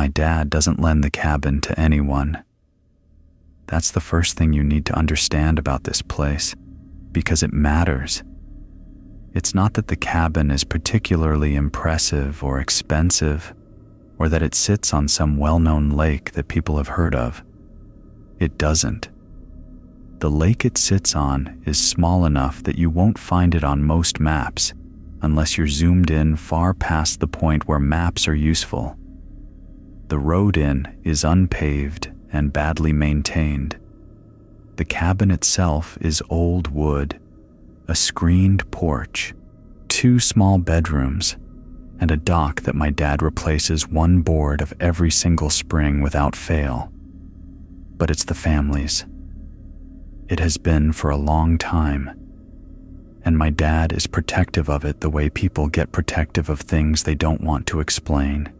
my dad doesn't lend the cabin to anyone. That's the first thing you need to understand about this place, because it matters. It's not that the cabin is particularly impressive or expensive, or that it sits on some well-known lake that people have heard of. It doesn't. The lake it sits on is small enough that you won't find it on most maps unless you're zoomed in far past the point where maps are useful. The road in is unpaved and badly maintained. The cabin itself is old wood, a screened porch, 2 small bedrooms, and a dock that my dad replaces one board of every single spring without fail. But it's the family's. It has been for a long time, and my dad is protective of it the way people get protective of things they don't want to explain.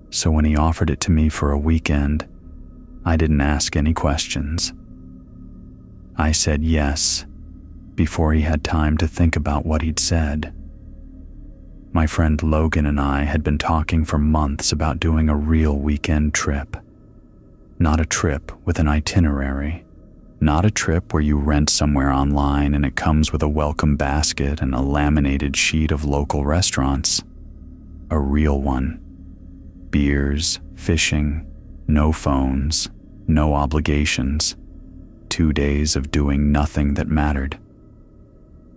So when he offered it to me for a weekend, I didn't ask any questions. I said yes, before he had time to think about what he'd said. My friend Logan and I had been talking for months about doing a real weekend trip. Not a trip with an itinerary. Not a trip where you rent somewhere online and it comes with a welcome basket and a laminated sheet of local restaurants. A real one. Beers, fishing, no phones, no obligations. 2 days of doing nothing that mattered.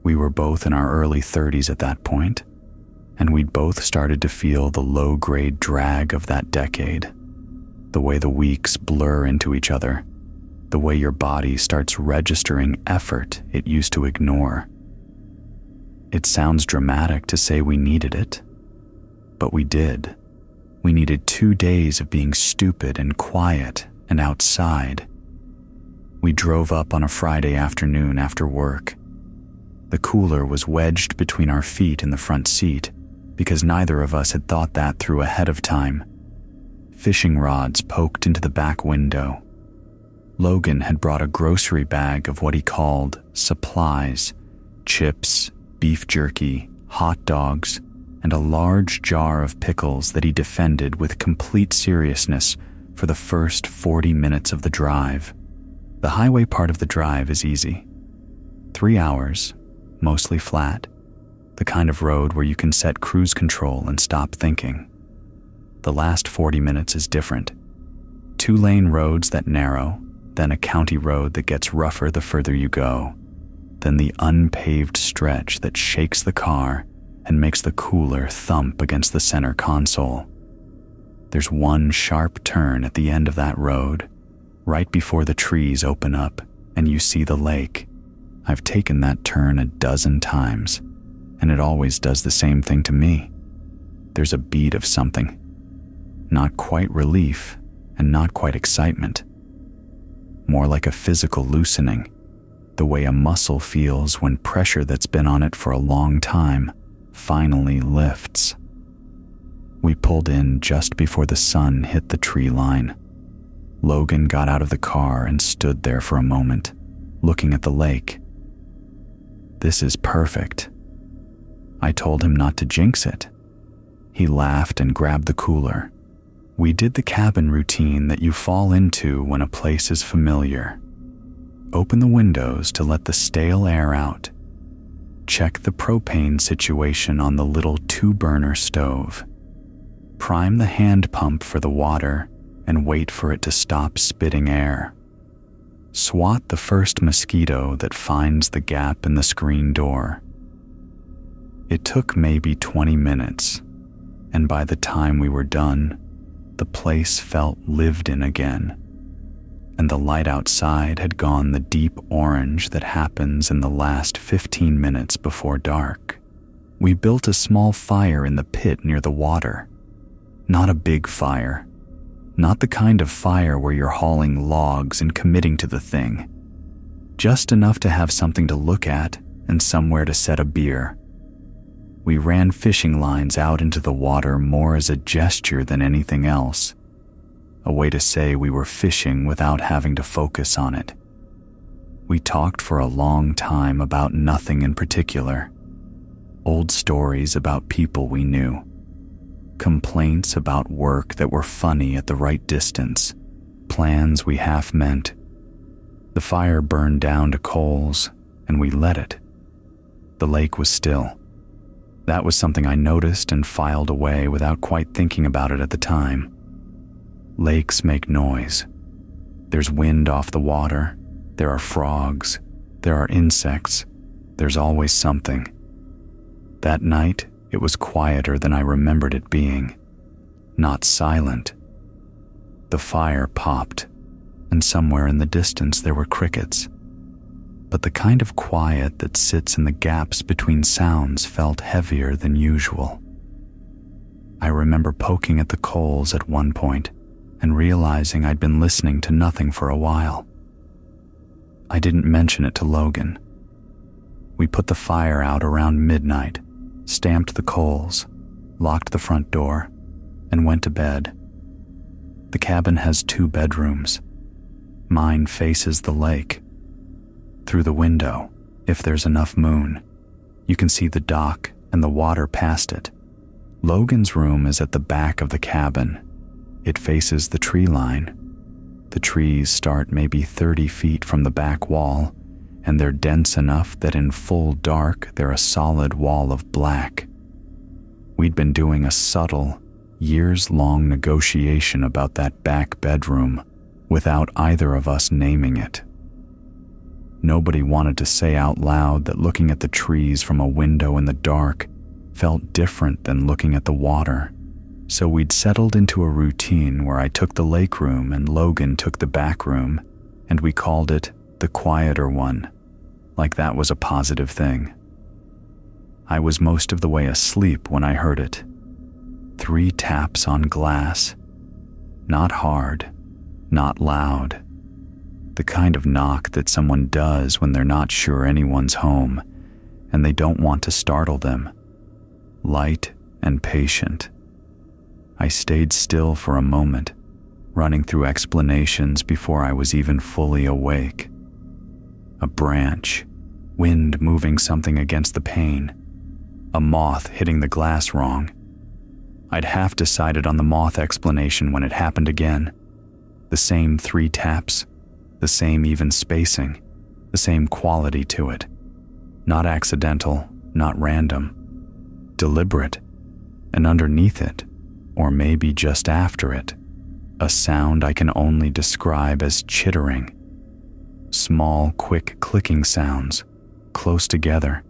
We were both in our early 30s at that point, and we'd both started to feel the low-grade drag of that decade. The way the weeks blur into each other. The way your body starts registering effort it used to ignore. It sounds dramatic to say we needed it, but we did. We needed 2 days of being stupid and quiet and outside. We drove up on a Friday afternoon after work. The cooler was wedged between our feet in the front seat because neither of us had thought that through ahead of time. Fishing rods poked into the back window. Logan had brought a grocery bag of what he called supplies, chips, beef jerky, hot dogs, and a large jar of pickles that he defended with complete seriousness for the first 40 minutes of the drive. The highway part of the drive is easy. 3 hours, mostly flat, the kind of road where you can set cruise control and stop thinking. The last 40 minutes is different. 2-lane roads that narrow, then a county road that gets rougher the further you go, then the unpaved stretch that shakes the car and makes the cooler thump against the center console. There's one sharp turn at the end of that road, right before the trees open up and you see the lake. I've taken that turn a dozen times, and it always does the same thing to me. There's a beat of something. Not quite relief, and not quite excitement. More like a physical loosening, the way a muscle feels when pressure that's been on it for a long time finally lifts. We pulled in just before the sun hit the tree line. Logan got out of the car and stood there for a moment, looking at the lake. This is perfect. I told him not to jinx it. He laughed and grabbed the cooler. We did the cabin routine that you fall into when a place is familiar. Open the windows to let the stale air out. Check the propane situation on the little 2-burner stove. Prime the hand pump for the water and wait for it to stop spitting air. Swat the first mosquito that finds the gap in the screen door. It took maybe 20 minutes, and by the time we were done, the place felt lived in again, and the light outside had gone the deep orange that happens in the last 15 minutes before dark. We built a small fire in the pit near the water. Not a big fire. Not the kind of fire where you're hauling logs and committing to the thing. Just enough to have something to look at and somewhere to set a beer. We ran fishing lines out into the water more as a gesture than anything else. A way to say we were fishing without having to focus on it. We talked for a long time about nothing in particular. Old stories about people we knew. complaints about work that were funny at the right distance, plans we half meant. The fire burned down to coals, and we let it. The lake was still. That was something I noticed and filed away without quite thinking about it at the time. Lakes make noise. There's wind off the water. There are frogs. There are insects. There's always something. That night, it was quieter than I remembered it being. Not silent. The fire popped, and somewhere in the distance there were crickets. But the kind of quiet that sits in the gaps between sounds felt heavier than usual. I remember poking at the coals at one point and realizing I'd been listening to nothing for a while. I didn't mention it to Logan. We put the fire out around midnight, stamped the coals, locked the front door, and went to bed. The cabin has 2 bedrooms. Mine faces the lake. Through the window, if there's enough moon, you can see the dock and the water past it. Logan's room is at the back of the cabin. It faces the tree line. The trees start maybe 30 feet from the back wall, and they're dense enough that in full dark they're a solid wall of black. We'd been doing a subtle, years-long negotiation about that back bedroom without either of us naming it. Nobody wanted to say out loud that looking at the trees from a window in the dark felt different than looking at the water. So we'd settled into a routine where I took the lake room and Logan took the back room, and we called it the quieter one, like that was a positive thing. I was most of the way asleep when I heard it. 3 taps on glass. Not hard, not loud. The kind of knock that someone does when they're not sure anyone's home and they don't want to startle them. Light and patient. I stayed still for a moment, running through explanations before I was even fully awake. A branch, wind moving something against the pane, a moth hitting the glass wrong. I'd half decided on the moth explanation when it happened again. The same 3 taps, the same even spacing, the same quality to it. Not accidental, not random. Deliberate, and underneath it, or maybe just after it, a sound I can only describe as chittering. Small, quick clicking sounds, close together,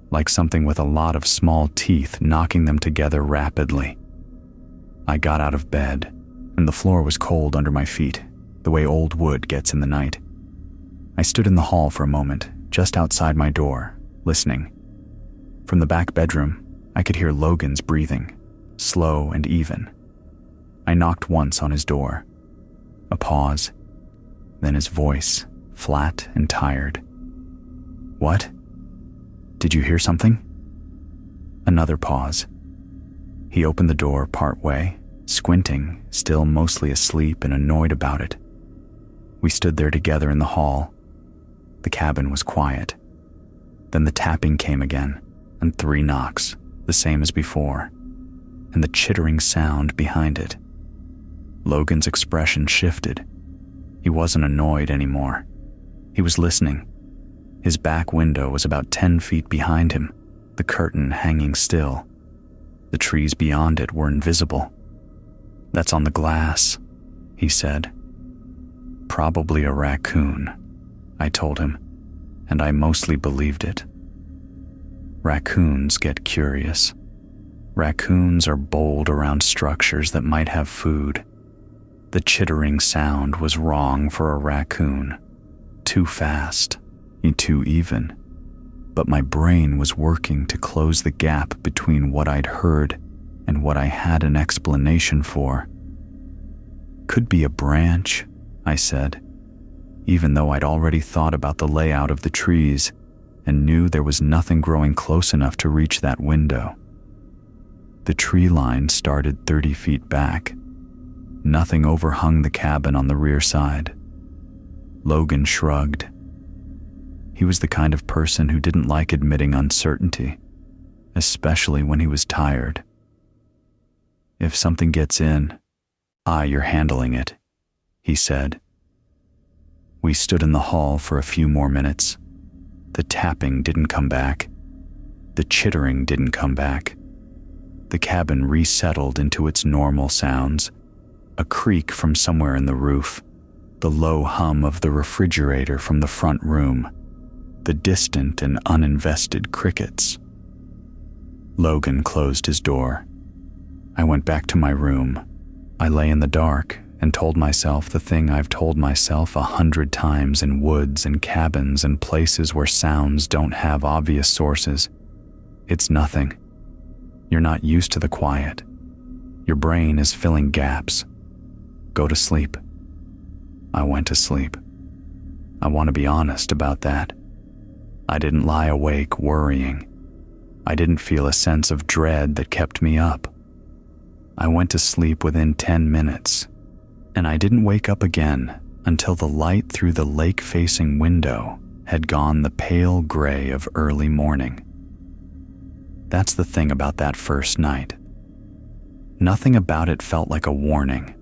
like something with a lot of small teeth knocking them together rapidly. I got out of bed, and the floor was cold under my feet, the way old wood gets in the night. I stood in the hall for a moment, just outside my door, listening. From the back bedroom, I could hear Logan's breathing, slow and even. I knocked once on his door. A pause, then his voice, flat and tired. "What? Did you hear something?" Another pause. He opened the door part way, squinting, still mostly asleep and annoyed about it. We stood there together in the hall. The cabin was quiet. Then the tapping came again, and 3 knocks, the same as before, and the chittering sound behind it. Logan's expression shifted. He wasn't annoyed anymore. He was listening. His back window was about 10 feet behind him, the curtain hanging still. The trees beyond it were invisible. "That's on the glass," he said. "Probably a raccoon," I told him, and I mostly believed it. Raccoons get curious. Raccoons are bold around structures that might have food. The chittering sound was wrong for a raccoon. Too fast, too even. But my brain was working to close the gap between what I'd heard and what I had an explanation for. "Could be a branch," I said, even though I'd already thought about the layout of the trees and knew there was nothing growing close enough to reach that window. The tree line started 30 feet back. Nothing overhung the cabin on the rear side. Logan shrugged. He was the kind of person who didn't like admitting uncertainty, especially when he was tired. If something gets in, you're handling it," he said. We stood in the hall for a few more minutes. The tapping didn't come back. The chittering didn't come back. The cabin resettled into its normal sounds, a creak from somewhere in the roof, the low hum of the refrigerator from the front room, the distant and uninvested crickets. Logan closed his door. I went back to my room. I lay in the dark and told myself the thing I've told myself 100 times in woods and cabins and places where sounds don't have obvious sources. It's nothing. You're not used to the quiet. Your brain is filling gaps. Go to sleep. I went to sleep. I want to be honest about that. I didn't lie awake worrying. I didn't feel a sense of dread that kept me up. I went to sleep within 10 minutes, and I didn't wake up again until the light through the lake-facing window had gone the pale gray of early morning. That's the thing about that first night. Nothing about it felt like a warning.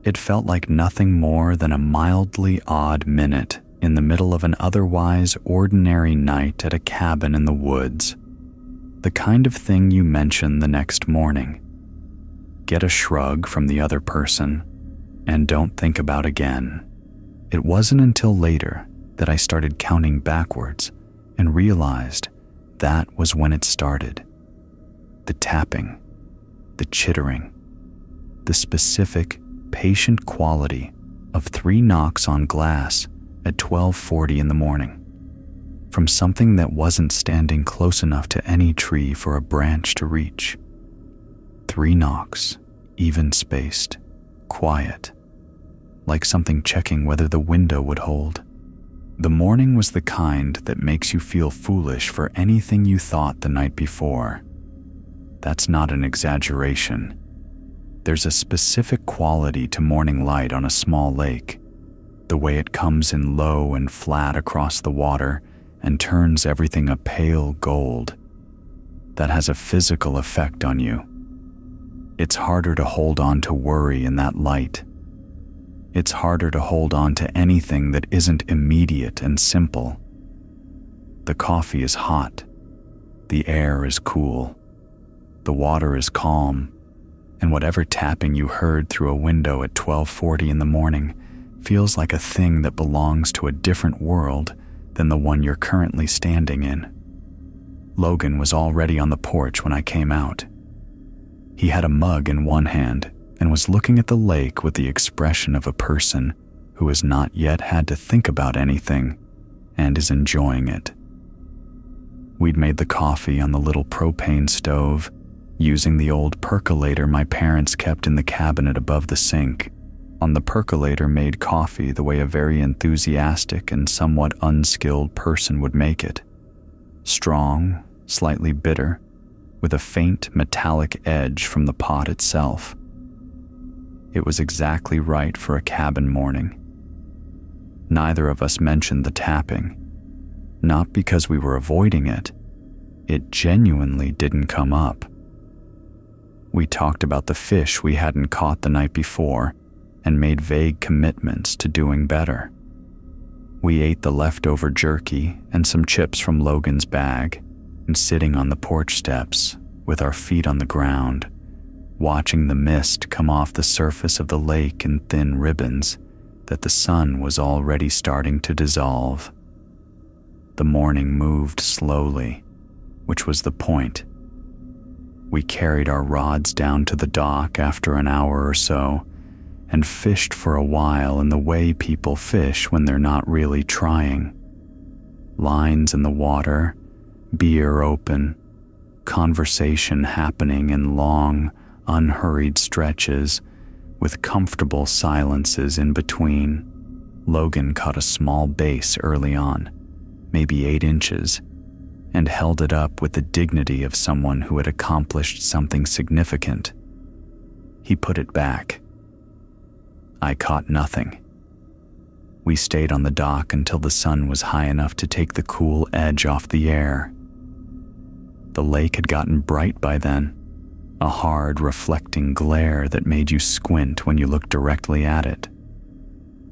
It felt like nothing more than a mildly odd minute in the middle of an otherwise ordinary night at a cabin in the woods. The kind of thing you mention the next morning. Get a shrug from the other person, and don't think about again. It wasn't until later that I started counting backwards and realized that was when it started. The tapping, the chittering, the specific, patient quality of 3 knocks on glass at 12:40 in the morning, from something that wasn't standing close enough to any tree for a branch to reach. 3 knocks, even spaced, quiet, like something checking whether the window would hold. The morning was the kind that makes you feel foolish for anything you thought the night before. That's not an exaggeration. There's a specific quality to morning light on a small lake, the way it comes in low and flat across the water and turns everything a pale gold, that has a physical effect on you. It's harder to hold on to worry in that light. It's harder to hold on to anything that isn't immediate and simple. The coffee is hot. The air is cool. The water is calm. And whatever tapping you heard through a window at 12:40 in the morning feels like a thing that belongs to a different world than the one you're currently standing in. Logan was already on the porch when I came out. He had a mug in one hand and was looking at the lake with the expression of a person who has not yet had to think about anything and is enjoying it. We'd made the coffee on the little propane stove, using the old percolator my parents kept in the cabinet above the sink. On the percolator made coffee the way a very enthusiastic and somewhat unskilled person would make it. Strong, slightly bitter, with a faint metallic edge from the pot itself. It was exactly right for a cabin morning. Neither of us mentioned the tapping, not because we were avoiding it. It genuinely didn't come up. We talked about the fish we hadn't caught the night before and made vague commitments to doing better. We ate the leftover jerky and some chips from Logan's bag, and sitting on the porch steps with our feet on the ground, watching the mist come off the surface of the lake in thin ribbons that the sun was already starting to dissolve. The morning moved slowly, which was the point. We carried our rods down to the dock after an hour or so and fished for a while in the way people fish when they're not really trying. Lines in the water, beer open, conversation happening in long, unhurried stretches with comfortable silences in between. Logan caught a small bass early on, maybe 8 inches, and held it up with the dignity of someone who had accomplished something significant. He put it back. I caught nothing. We stayed on the dock until the sun was high enough to take the cool edge off the air. The lake had gotten bright by then, a hard, reflecting glare that made you squint when you looked directly at it.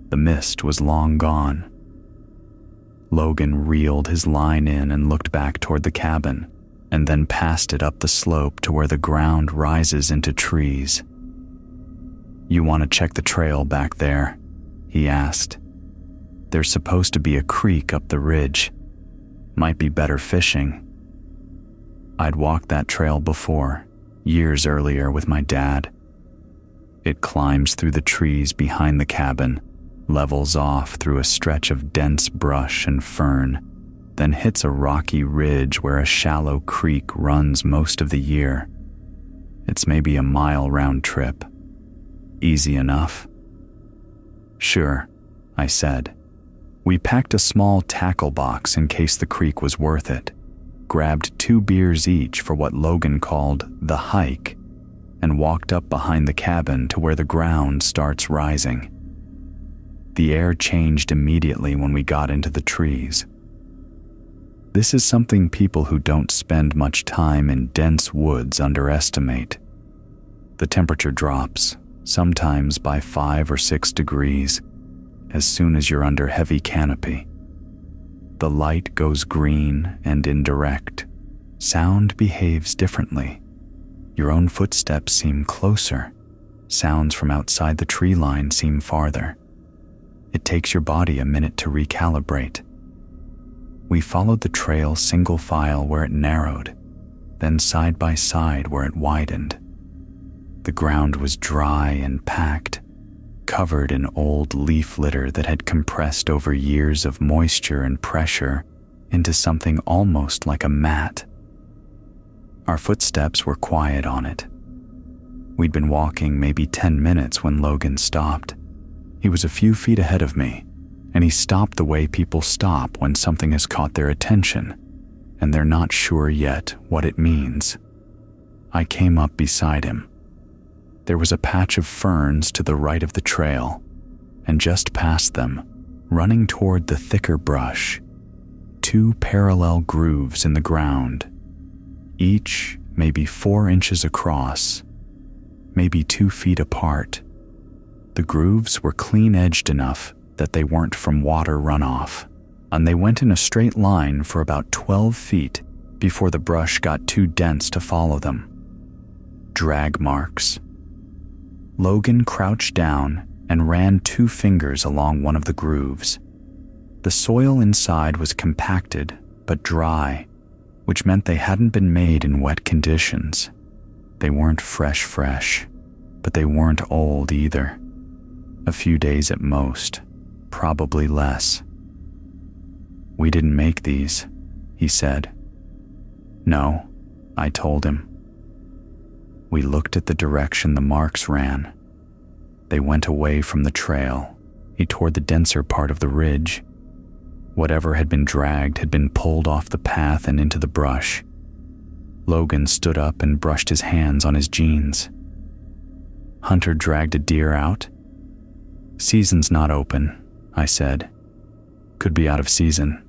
The mist was long gone. Logan reeled his line in and looked back toward the cabin, and then passed it up the slope to where the ground rises into trees. "You want to check the trail back there?" he asked. "There's supposed to be a creek up the ridge. Might be better fishing." I'd walked that trail before, years earlier with my dad. It climbs through the trees behind the cabin, levels off through a stretch of dense brush and fern, then hits a rocky ridge where a shallow creek runs most of the year. It's maybe a mile round trip. Easy enough. "Sure," I said. We packed a small tackle box in case the creek was worth it, grabbed 2 beers each for what Logan called the hike, and walked up behind the cabin to where the ground starts rising. The air changed immediately when we got into the trees. This is something people who don't spend much time in dense woods underestimate. The temperature drops, sometimes by 5 or 6 degrees, as soon as you're under heavy canopy. The light goes green and indirect. Sound behaves differently. Your own footsteps seem closer. Sounds from outside the tree line seem farther. It takes your body a minute to recalibrate. We followed the trail single file where it narrowed, then side by side where it widened. The ground was dry and packed, covered in old leaf litter that had compressed over years of moisture and pressure into something almost like a mat. Our footsteps were quiet on it. We'd been walking maybe 10 minutes when Logan stopped. He was a few feet ahead of me, and he stopped the way people stop when something has caught their attention, and they're not sure yet what it means. I came up beside him. There was a patch of ferns to the right of the trail, and just past them, running toward the thicker brush, 2 parallel grooves in the ground, each maybe 4 inches across, maybe 2 feet apart. The grooves were clean-edged enough that they weren't from water runoff, and they went in a straight line for about 12 feet before the brush got too dense to follow them. Drag marks. Logan crouched down and ran 2 fingers along one of the grooves. The soil inside was compacted but dry, which meant they hadn't been made in wet conditions. They weren't fresh, but they weren't old either. A few days at most, probably less. "We didn't make these," he said. "No," I told him. We looked at the direction the marks ran. They went away from the trail, toward the denser part of the ridge. Whatever had been dragged had been pulled off the path and into the brush. Logan stood up and brushed his hands on his jeans. "Hunter dragged a deer out?" "Season's not open," I said. "Could be out of season.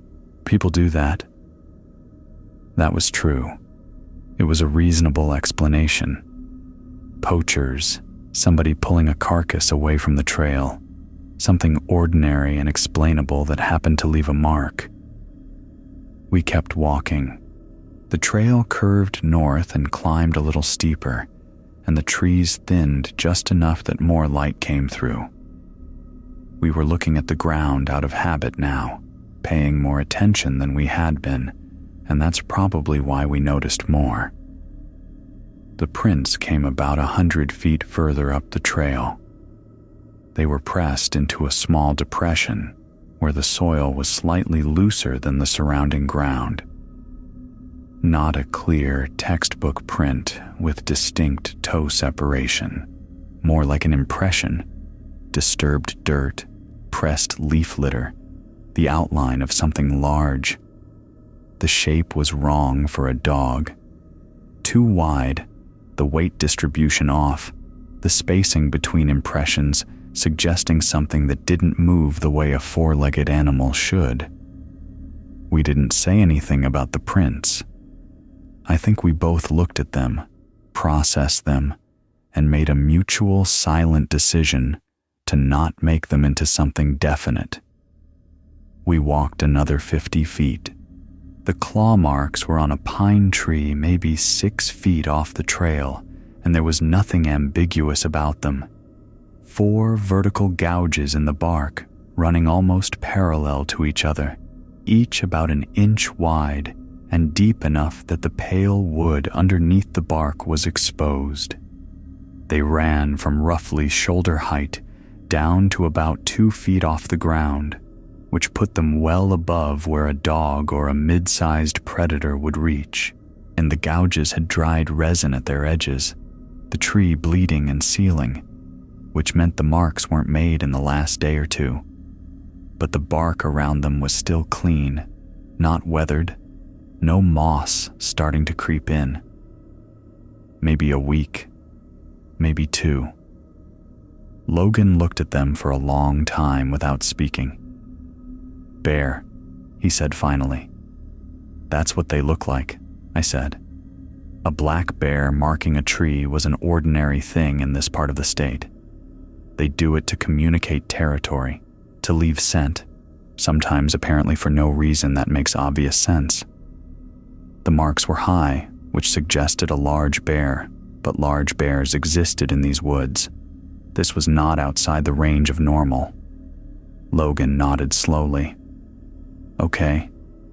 People do that." That was true. It was a reasonable explanation. Poachers, somebody pulling a carcass away from the trail, something ordinary and explainable that happened to leave a mark. We kept walking. The trail curved north and climbed a little steeper, and the trees thinned just enough that more light came through. We were looking at the ground out of habit now, paying more attention than we had been, and that's probably why we noticed more. The prints came about 100 feet further up the trail. They were pressed into a small depression where the soil was slightly looser than the surrounding ground. Not a clear textbook print with distinct toe separation, more like an impression, disturbed dirt, pressed leaf litter, the outline of something large. The shape was wrong for a dog. Too wide, the weight distribution off, the spacing between impressions suggesting something that didn't move the way a 4-legged animal should. We didn't say anything about the prints. I think we both looked at them, processed them and made a mutual silent decision to not make them into something definite. We walked another 50 feet. The claw marks were on a pine tree maybe 6 feet off the trail, and there was nothing ambiguous about them. 4 vertical gouges in the bark, running almost parallel to each other, each about an inch wide and deep enough that the pale wood underneath the bark was exposed. They ran from roughly shoulder height down to about 2 feet off the ground, which put them well above where a dog or a mid-sized predator would reach, and the gouges had dried resin at their edges, the tree bleeding and sealing, which meant the marks weren't made in the last day or two. But the bark around them was still clean, not weathered, no moss starting to creep in. Maybe a week, maybe 2. Logan looked at them for a long time without speaking. "Bear," he said finally. "That's what they look like," I said. A black bear marking a tree was an ordinary thing in this part of the state. They do it to communicate territory, to leave scent, sometimes apparently for no reason that makes obvious sense. The marks were high, which suggested a large bear, but large bears existed in these woods. This was not outside the range of normal. Logan nodded slowly. "Okay,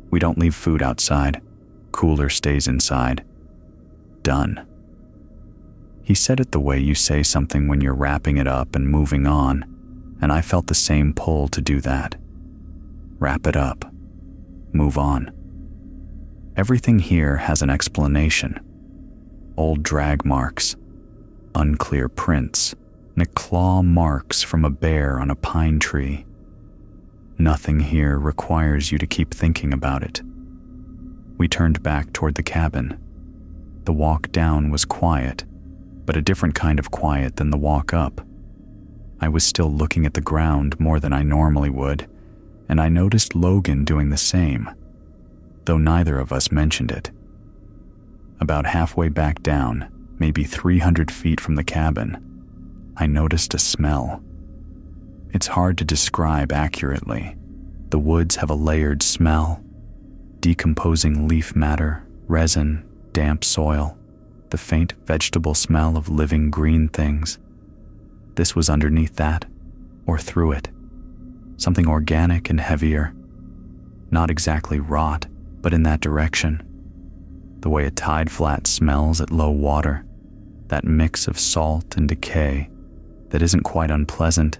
we don't leave food outside. Cooler stays inside. Done." He said it the way you say something when you're wrapping it up and moving on, and I felt the same pull to do that. Wrap it up. Move on. Everything here has an explanation. Old drag marks, unclear prints, and claw marks from a bear on a pine tree. Nothing here requires you to keep thinking about it. We turned back toward the cabin. The walk down was quiet, but a different kind of quiet than the walk up. I was still looking at the ground more than I normally would, and I noticed Logan doing the same, though neither of us mentioned it. About halfway back down, maybe 300 feet from the cabin, I noticed a smell. It's hard to describe accurately. The woods have a layered smell: decomposing leaf matter, resin, damp soil, the faint vegetable smell of living green things. This was underneath that, or through it. Something organic and heavier. Not exactly rot, but in that direction. The way a tide flat smells at low water, that mix of salt and decay that isn't quite unpleasant,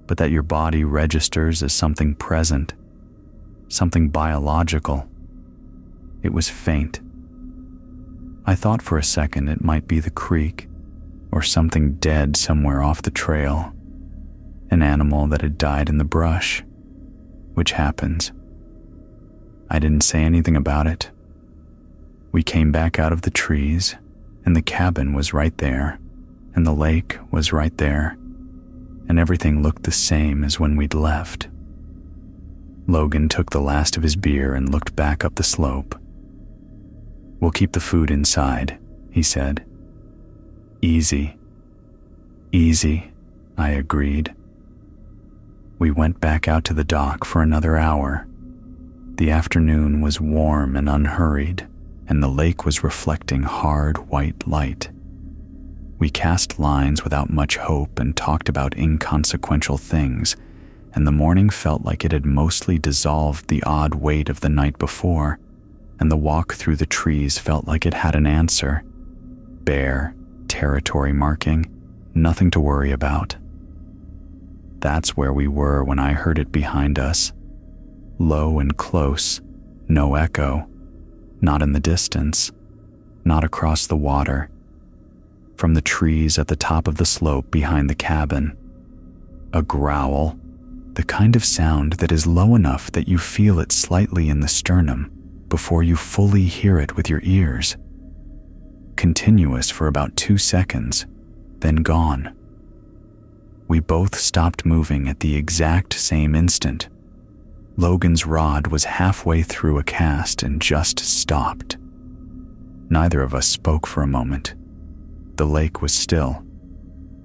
but that your body registers as something present, something biological. It was faint. I thought for a second it might be the creek, or something dead somewhere off the trail, an animal that had died in the brush, which happens. I didn't say anything about it. We came back out of the trees, and the cabin was right there, and the lake was right there, and everything looked the same as when we'd left. Logan took the last of his beer and looked back up the slope. "We'll keep the food inside," he said. "Easy." "Easy," I agreed. We went back out to the dock for another hour. The afternoon was warm and unhurried, and the lake was reflecting hard white light. We cast lines without much hope and talked about inconsequential things, and the morning felt like it had mostly dissolved the odd weight of the night before, and the walk through the trees felt like it had an answer. Bear, territory marking, nothing to worry about. That's where we were when I heard it behind us. Low and close, no echo, not in the distance, not across the water. From the trees at the top of the slope behind the cabin. A growl, the kind of sound that is low enough that you feel it slightly in the sternum before you fully hear it with your ears. Continuous for about 2 seconds, then gone. We both stopped moving at the exact same instant. Logan's rod was halfway through a cast and just stopped. Neither of us spoke for a moment. The lake was still.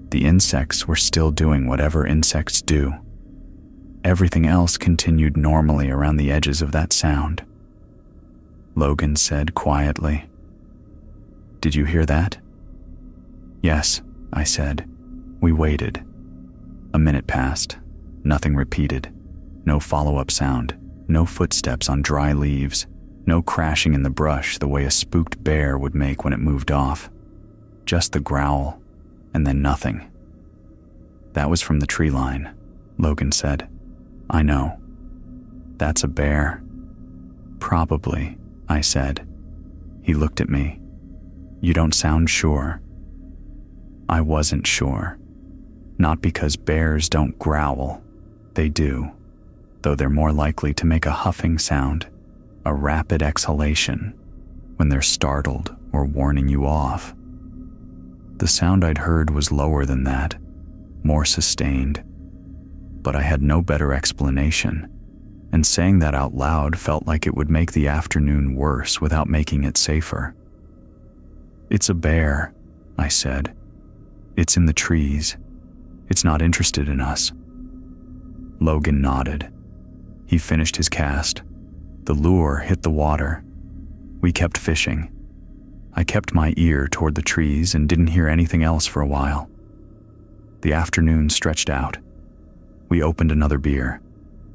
The insects were still doing whatever insects do. Everything else continued normally around the edges of that sound. Logan said quietly, "Did you hear that?" "Yes," I said. We waited. A minute passed. Nothing repeated. No follow-up sound. No footsteps on dry leaves. No crashing in the brush the way a spooked bear would make when it moved off. Just the growl, and then nothing. "That was from the tree line," Logan said. "I know. That's a bear." "Probably," I said. He looked at me. "You don't sound sure." I wasn't sure. Not because bears don't growl. They do, though they're more likely to make a huffing sound, a rapid exhalation, when they're startled or warning you off. The sound I'd heard was lower than that, more sustained, but I had no better explanation, and saying that out loud felt like it would make the afternoon worse without making it safer. "It's a bear," I said. "It's in the trees. It's not interested in us." Logan nodded. He finished his cast. The lure hit the water. We kept fishing. I kept my ear toward the trees and didn't hear anything else for a while. The afternoon stretched out. We opened another beer.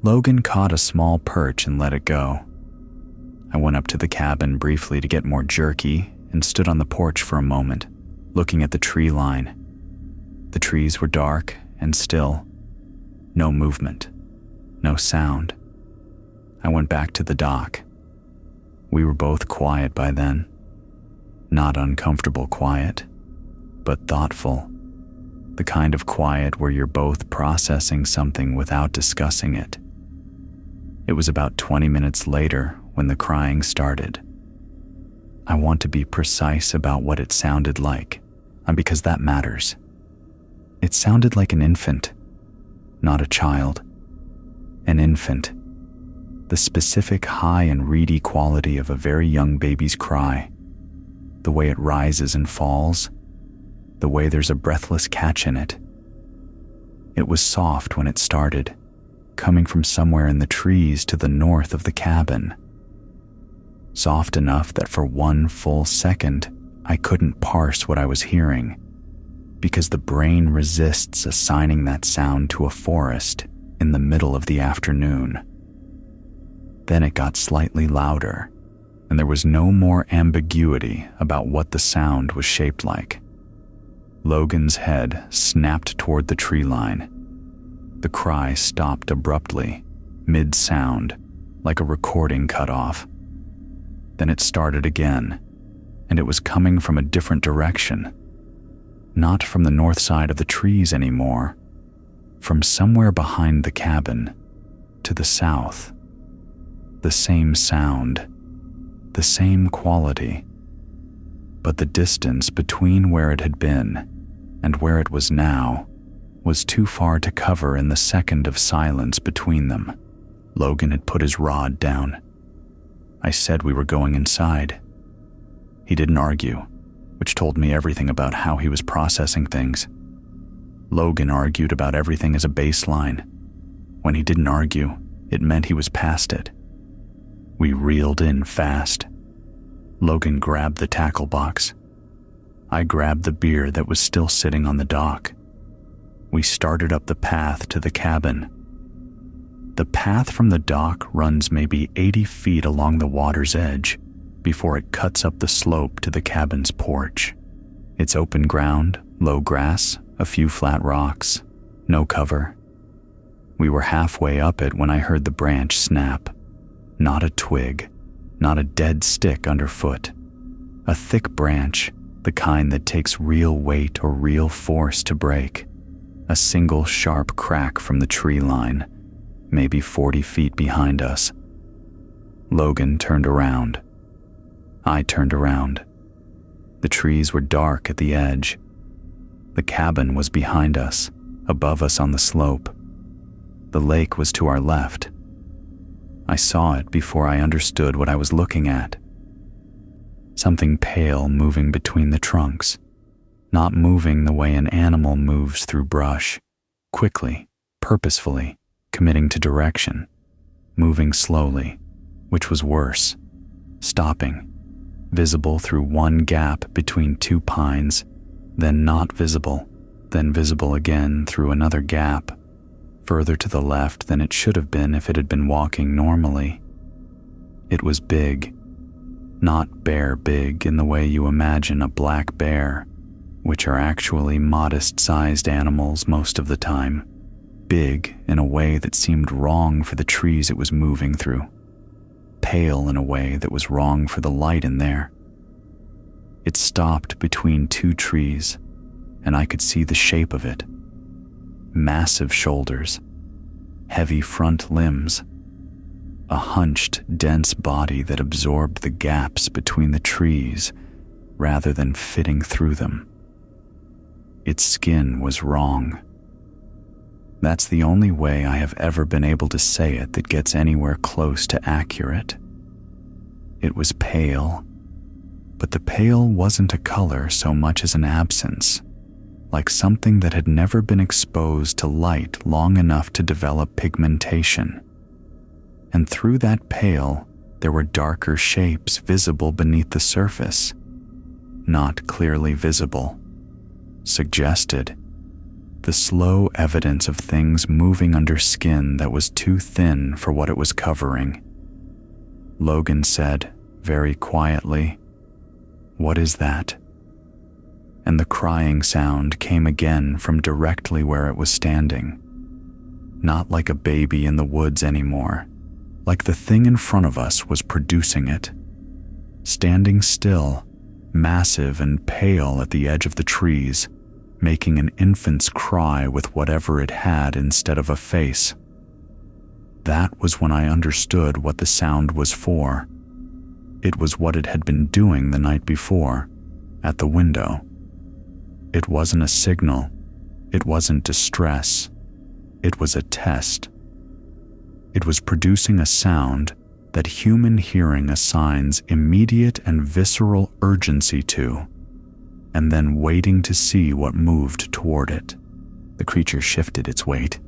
Logan caught a small perch and let it go. I went up to the cabin briefly to get more jerky and stood on the porch for a moment, looking at the tree line. The trees were dark and still. No movement. No sound. I went back to the dock. We were both quiet by then. Not uncomfortable quiet, but thoughtful. The kind of quiet where you're both processing something without discussing it. It was about 20 minutes later when the crying started. I want to be precise about what it sounded like, because that matters. It sounded like an infant, not a child. An infant. The specific high and reedy quality of a very young baby's cry. The way it rises and falls. The way there's a breathless catch in it. It was soft when it started, coming from somewhere in the trees to the north of the cabin. Soft enough that for one full second, I couldn't parse what I was hearing, because the brain resists assigning that sound to a forest in the middle of the afternoon. Then it got slightly louder, and there was no more ambiguity about what the sound was shaped like. Logan's head snapped toward the tree line. The cry stopped abruptly, mid-sound, like a recording cut off. Then it started again, and it was coming from a different direction. Not from the north side of the trees anymore, from somewhere behind the cabin, to the south. The same sound, the same quality, but the distance between where it had been and where it was now was too far to cover in the second of silence between them. Logan had put his rod down. I said we were going inside. He didn't argue, which told me everything about how he was processing things. Logan argued about everything as a baseline. When he didn't argue, it meant he was past it. We reeled in fast. Logan grabbed the tackle box. I grabbed the beer that was still sitting on the dock. We started up the path to the cabin. The path from the dock runs maybe 80 feet along the water's edge before it cuts up the slope to the cabin's porch. It's open ground, low grass, a few flat rocks, no cover. We were halfway up it when I heard the branch snap. Not a twig, not a dead stick underfoot. A thick branch, the kind that takes real weight or real force to break. A single sharp crack from the tree line, maybe 40 feet behind us. Logan turned around. I turned around. The trees were dark at the edge. The cabin was behind us, above us on the slope. The lake was to our left. I saw it before I understood what I was looking at. Something pale moving between the trunks. not moving the way an animal moves through brush, quickly, purposefully, committing to direction, moving slowly, which was worse, stopping, visible through one gap between two pines, then not visible, then visible again through another gap, further to the left than it should have been if it had been walking normally. It was big, not bear big in the way you imagine a black bear, which are actually modest-sized animals most of the time, big in a way that seemed wrong for the trees it was moving through, pale in a way that was wrong for the light in there. It stopped between two trees, and I could see the shape of it. Massive shoulders, heavy front limbs, a hunched, dense body that absorbed the gaps between the trees rather than fitting through them. Its skin was wrong. That's the only way I have ever been able to say it that gets anywhere close to accurate. It was pale, but the pale wasn't a color so much as an absence, like something that had never been exposed to light long enough to develop pigmentation. And through that pale, there were darker shapes visible beneath the surface, not clearly visible, suggested, the slow evidence of things moving under skin that was too thin for what it was covering. Logan said, very quietly, "What is that?" And the crying sound came again from directly where it was standing. Not like a baby in the woods anymore, like the thing in front of us was producing it. Standing still, massive and pale at the edge of the trees, making an infant's cry with whatever it had instead of a face. That was when I understood what the sound was for. It was what it had been doing the night before, at the window. It wasn't a signal. It wasn't distress. It was a test. It was producing a sound that human hearing assigns immediate and visceral urgency to, and then waiting to see what moved toward it. The creature shifted its weight.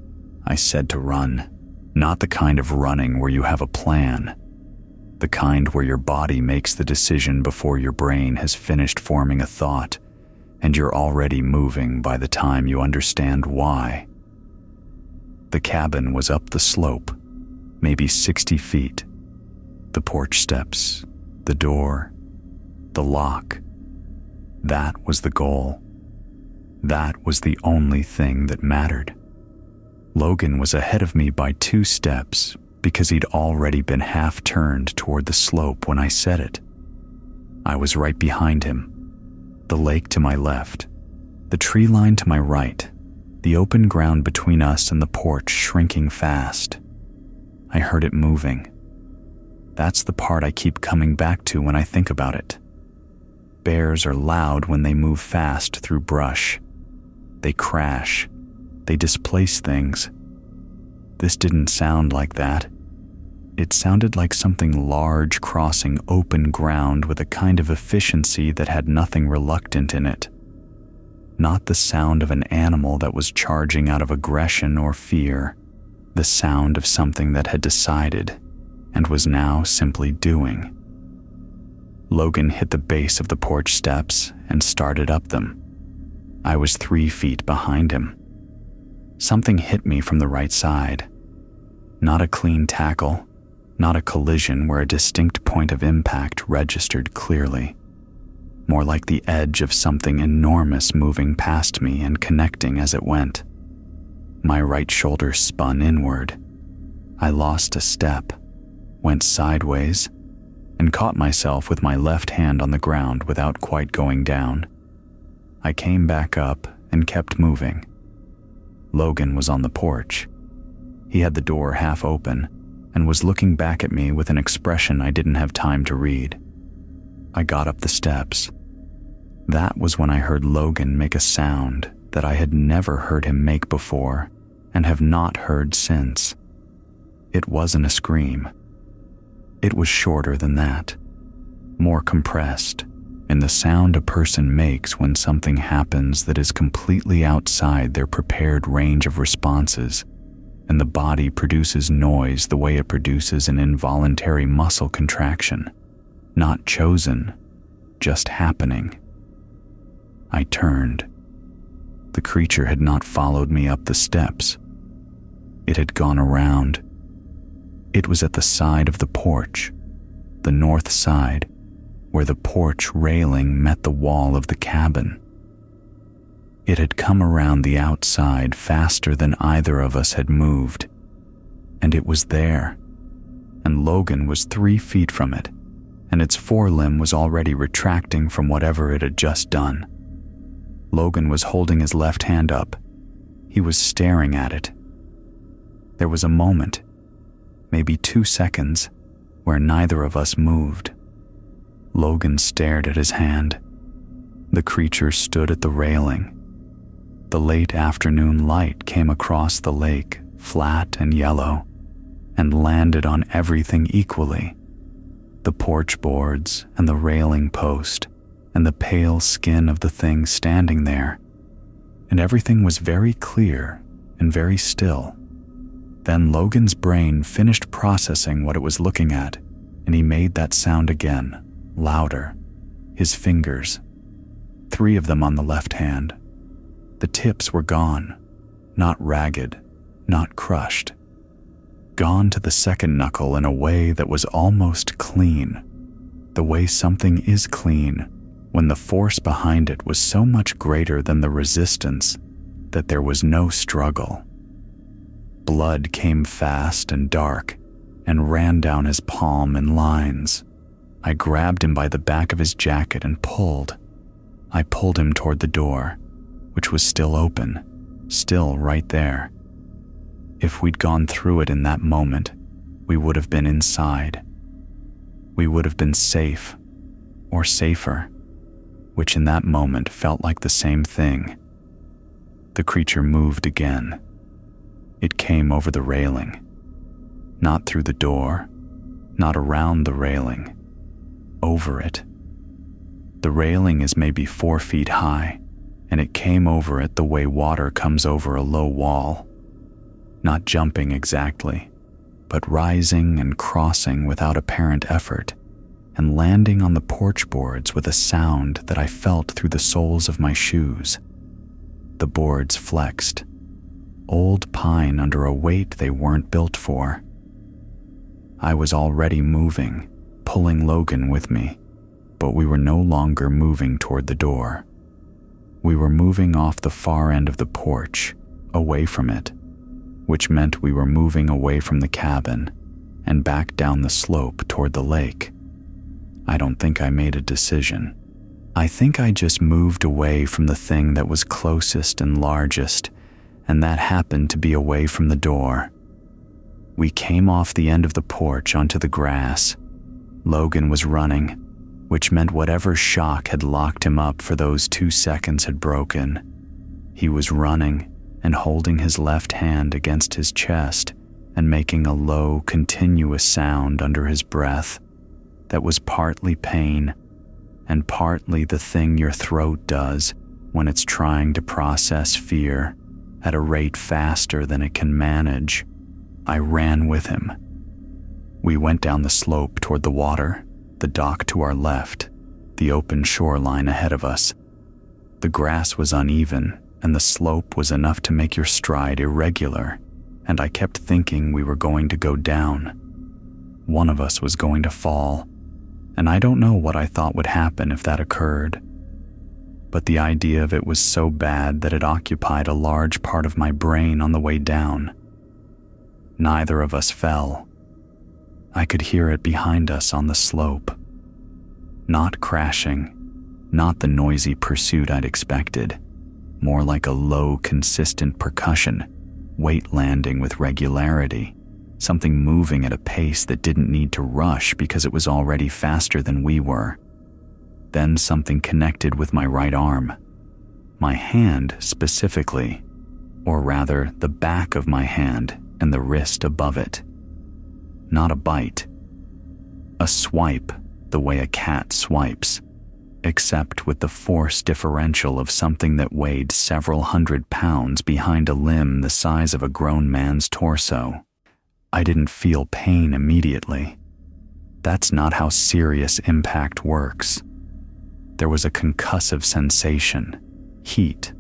I said to run, not the kind of running where you have a plan, the kind where your body makes the decision before your brain has finished forming a thought, and you're already moving by the time you understand why. The cabin was up the slope, maybe 60 feet. The porch steps, the door, the lock. That was the goal. That was the only thing that mattered. Logan was ahead of me by 2 steps because he'd already been half turned toward the slope when I said it. I was right behind him. The lake to my left, the tree line to my right, the open ground between us and the porch shrinking fast. I heard it moving. That's the part I keep coming back to when I think about it. Bears are loud when they move fast through brush. They crash. They displace things. This didn't sound like that. It sounded like something large crossing open ground with a kind of efficiency that had nothing reluctant in it. Not the sound of an animal that was charging out of aggression or fear. The sound of something that had decided and was now simply doing. Logan hit the base of the porch steps and started up them. I was 3 feet behind him. Something hit me from the right side. Not a clean tackle, not a collision where a distinct point of impact registered clearly. More like the edge of something enormous moving past me and connecting as it went. My right shoulder spun inward. I lost a step, went sideways, and caught myself with my left hand on the ground without quite going down. I came back up and kept moving. Logan was on the porch. He had the door half open and was looking back at me with an expression I didn't have time to read. I got up the steps. That was when I heard Logan make a sound that I had never heard him make before and have not heard since. It wasn't a scream. It was shorter than that, more compressed, in the sound a person makes when something happens that is completely outside their prepared range of responses, and the body produces noise the way it produces an involuntary muscle contraction, not chosen, just happening. I turned. The creature had not followed me up the steps. It had gone around. It was at the side of the porch, the north side, where the porch railing met the wall of the cabin. It had come around the outside faster than either of us had moved, and it was there, and Logan was 3 feet from it, and its forelimb was already retracting from whatever it had just done. Logan was holding his left hand up. He was staring at it. There was a moment, maybe 2 seconds, where neither of us moved. Logan stared at his hand. The creature stood at the railing. The late afternoon light came across the lake, flat and yellow, and landed on everything equally: the porch boards and the railing post and the pale skin of the thing standing there. And everything was very clear and very still. Then Logan's brain finished processing what it was looking at, and he made that sound again, louder. His fingers, 3 of them on the left hand. The tips were gone, not ragged, not crushed. Gone to the second knuckle in a way that was almost clean, the way something is clean when the force behind it was so much greater than the resistance that there was no struggle. Blood came fast and dark and ran down his palm in lines. I grabbed him by the back of his jacket and pulled. I pulled him toward the door, which was still open, still right there. If we'd gone through it in that moment, we would have been inside. We would have been safe, or safer, which in that moment felt like the same thing. The creature moved again. It came over the railing. Not through the door, not around the railing, over it. The railing is maybe 4 feet high, and it came over it the way water comes over a low wall. Not jumping exactly, but rising and crossing without apparent effort, and landing on the porch boards with a sound that I felt through the soles of my shoes. The boards flexed. Old pine under a weight they weren't built for. I was already moving, pulling Logan with me, but we were no longer moving toward the door. We were moving off the far end of the porch, away from it, which meant we were moving away from the cabin and back down the slope toward the lake. I don't think I made a decision. I think I just moved away from the thing that was closest and largest, and that happened to be away from the door. We came off the end of the porch onto the grass. Logan was running, which meant whatever shock had locked him up for those 2 seconds had broken. He was running and holding his left hand against his chest and making a low, continuous sound under his breath that was partly pain and partly the thing your throat does when it's trying to process fear at a rate faster than it can manage. I ran with him. We went down the slope toward the water, the dock to our left, the open shoreline ahead of us. The grass was uneven, and the slope was enough to make your stride irregular, and I kept thinking we were going to go down. One of us was going to fall, and I don't know what I thought would happen if that occurred. But the idea of it was so bad that it occupied a large part of my brain on the way down. Neither of us fell. I could hear it behind us on the slope. Not crashing, not the noisy pursuit I'd expected, more like a low, consistent percussion, weight landing with regularity, something moving at a pace that didn't need to rush because it was already faster than we were. Then something connected with my right arm, my hand specifically, or rather the back of my hand and the wrist above it. Not a bite. A swipe, the way a cat swipes. except with the force differential of something that weighed several 100 pounds behind a limb the size of a grown man's torso. I didn't feel pain immediately. That's not how serious impact works. There was a concussive sensation, heat,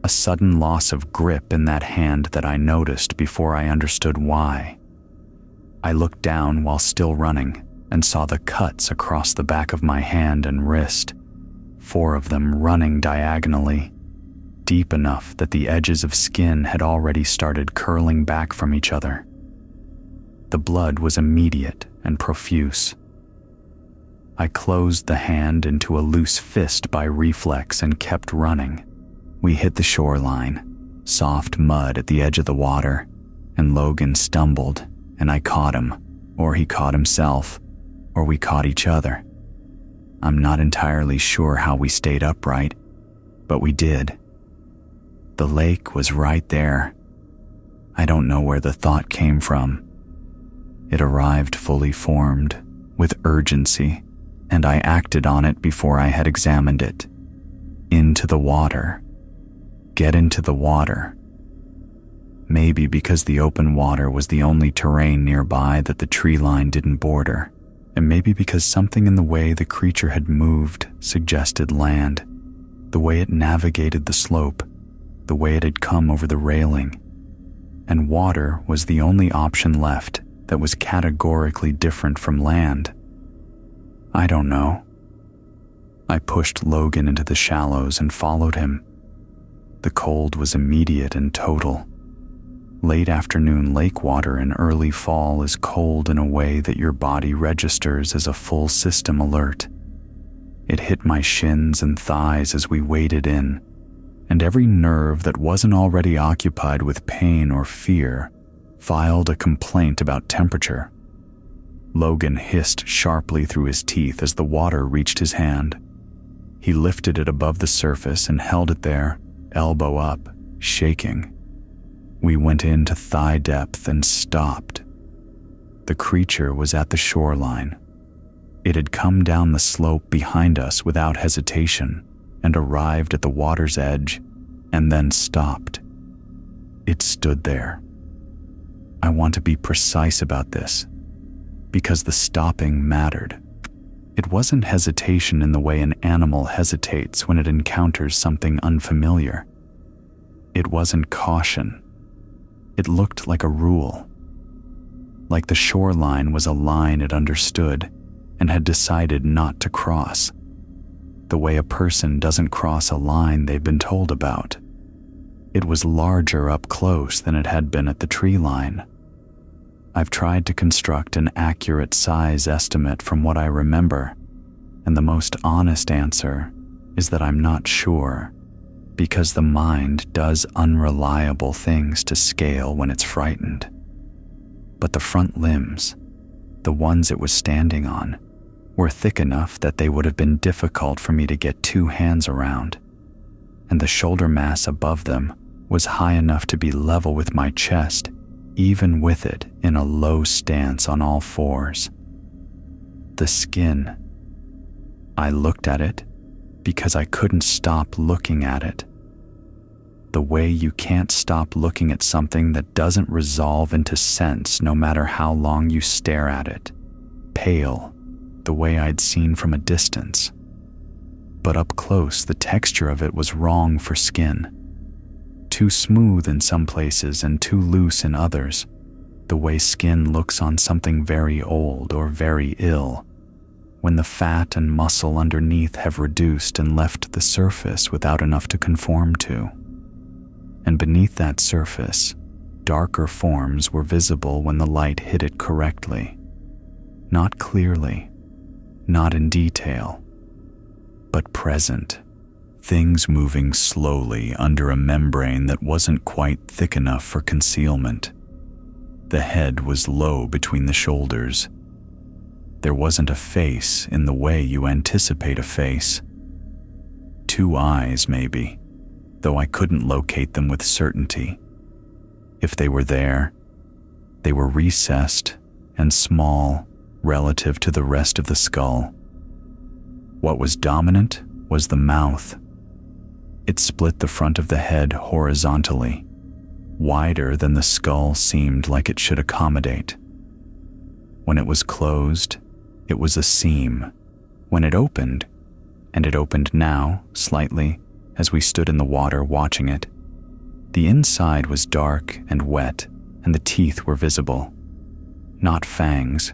a sudden loss of grip in that hand that I noticed before I understood why. I looked down while still running and saw the cuts across the back of my hand and wrist, 4 of them running diagonally, deep enough that the edges of skin had already started curling back from each other. The blood was immediate and profuse. I closed the hand into a loose fist by reflex and kept running. We hit the shoreline, soft mud at the edge of the water, and Logan stumbled, and I caught him, or he caught himself, or we caught each other. I'm not entirely sure how we stayed upright, but we did. The lake was right there. I don't know where the thought came from. It arrived fully formed, with urgency, and I acted on it before I had examined it. Into the water. Get into the water. Maybe because the open water was the only terrain nearby that the tree line didn't border, and maybe because something in the way the creature had moved suggested land, the way it navigated the slope, the way it had come over the railing, and water was the only option left that was categorically different from land. I don't know. I pushed Logan into the shallows and followed him. The cold was immediate and total. Late afternoon lake water in early fall is cold in a way that your body registers as a full system alert. It hit my shins and thighs as we waded in, and every nerve that wasn't already occupied with pain or fear filed a complaint about temperature. Logan hissed sharply through his teeth as the water reached his hand. He lifted it above the surface and held it there, elbow up, shaking. We went into thigh depth and stopped. The creature was at the shoreline. It had come down the slope behind us without hesitation and arrived at the water's edge and then stopped. It stood there. I want to be precise about this, because the stopping mattered. It wasn't hesitation in the way an animal hesitates when it encounters something unfamiliar. It wasn't caution. It looked like a rule. Like the shoreline was a line it understood and had decided not to cross. The way a person doesn't cross a line they've been told about. It was larger up close than it had been at the tree line. I've tried to construct an accurate size estimate from what I remember, and the most honest answer is that I'm not sure, because the mind does unreliable things to scale when it's frightened. But the front limbs, the ones it was standing on, were thick enough that they would have been difficult for me to get 2 hands around, and the shoulder mass above them was high enough to be level with my chest, even with it in a low stance on all 4s. The skin. I looked at it because I couldn't stop looking at it. The way you can't stop looking at something that doesn't resolve into sense no matter how long you stare at it. Pale, the way I'd seen from a distance. But up close, the texture of it was wrong for skin. Too smooth in some places and too loose in others, the way skin looks on something very old or very ill, when the fat and muscle underneath have reduced and left the surface without enough to conform to. And beneath that surface, darker forms were visible when the light hit it correctly. Not clearly, not in detail, but present. Things moving slowly under a membrane that wasn't quite thick enough for concealment. The head was low between the shoulders. There wasn't a face in the way you anticipate a face. 2 eyes, maybe, though I couldn't locate them with certainty. If they were there, they were recessed and small relative to the rest of the skull. What was dominant was the mouth. It split the front of the head horizontally, wider than the skull seemed like it should accommodate. When it was closed, it was a seam. When it opened, and it opened now, slightly, as we stood in the water watching it, the inside was dark and wet, and the teeth were visible. Not fangs,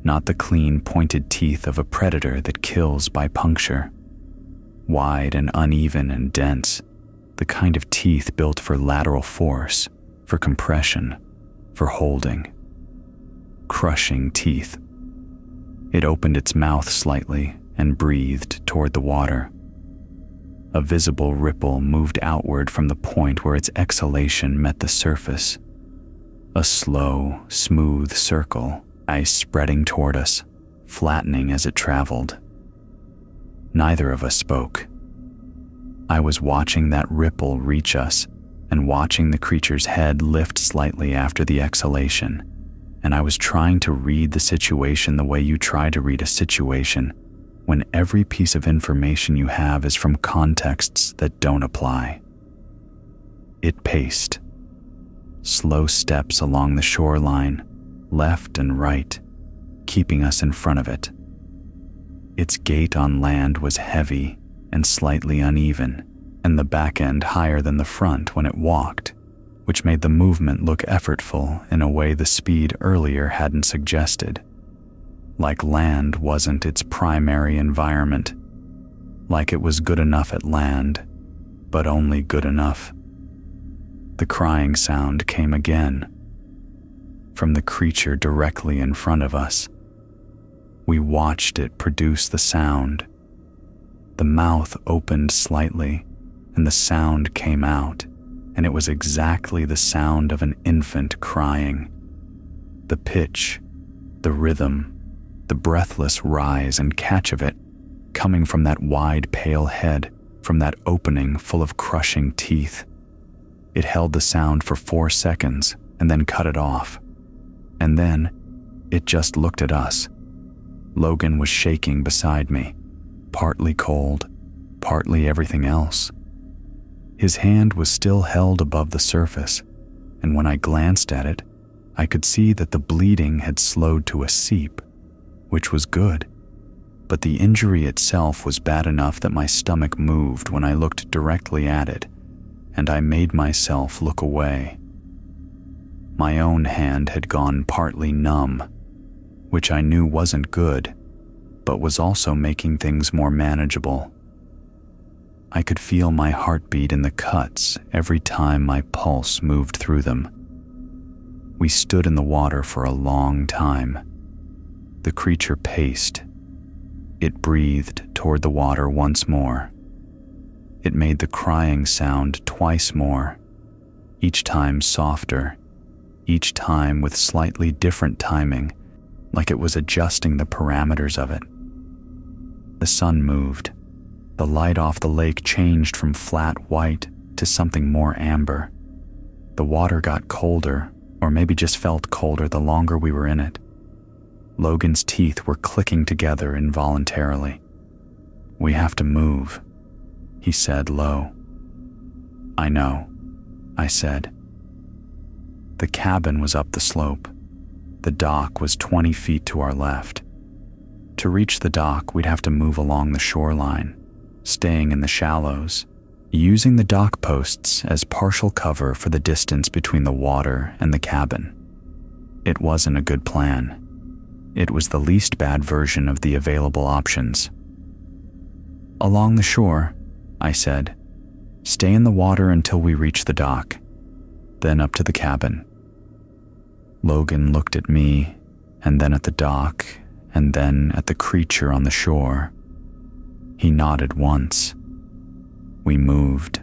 not the clean, pointed teeth of a predator that kills by puncture. Wide and uneven and dense, the kind of teeth built for lateral force, for compression, for holding. Crushing teeth. It opened its mouth slightly and breathed toward the water. A visible ripple moved outward from the point where its exhalation met the surface. A slow, smooth circle, ice spreading toward us, flattening as it traveled. Neither of us spoke. I was watching that ripple reach us and watching the creature's head lift slightly after the exhalation, and I was trying to read the situation the way you try to read a situation when every piece of information you have is from contexts that don't apply. It paced. Slow steps along the shoreline, left and right, keeping us in front of it. Its gait on land was heavy and slightly uneven, and the back end higher than the front when it walked, which made the movement look effortful in a way the speed earlier hadn't suggested. Like land wasn't its primary environment, like it was good enough at land, but only good enough. The crying sound came again, from the creature directly in front of us. We watched it produce the sound. The mouth opened slightly, and the sound came out, and it was exactly the sound of an infant crying. The pitch, the rhythm, the breathless rise and catch of it, coming from that wide, pale head, from that opening full of crushing teeth. It held the sound for 4 seconds and then cut it off. And then it just looked at us. Logan was shaking beside me, partly cold, partly everything else. His hand was still held above the surface, and when I glanced at it, I could see that the bleeding had slowed to a seep, which was good, but the injury itself was bad enough that my stomach moved when I looked directly at it, and I made myself look away. My own hand had gone partly numb, which I knew wasn't good, but was also making things more manageable. I could feel my heartbeat in the cuts every time my pulse moved through them. We stood in the water for a long time. The creature paced. It breathed toward the water once more. It made the crying sound twice more, each time softer, each time with slightly different timing, like it was adjusting the parameters of it. The sun moved. The light off the lake changed from flat white to something more amber. The water got colder, or maybe just felt colder the longer we were in it. Logan's teeth were clicking together involuntarily. "We have to move," he said low. "I know," I said. The cabin was up the slope. The dock was 20 feet to our left. To reach the dock, we'd have to move along the shoreline, staying in the shallows, using the dock posts as partial cover for the distance between the water and the cabin. It wasn't a good plan. It was the least bad version of the available options. "Along the shore," I said. "Stay in the water until we reach the dock, then up to the cabin." Logan looked at me, and then at the dock, and then at the creature on the shore. He nodded once. We moved.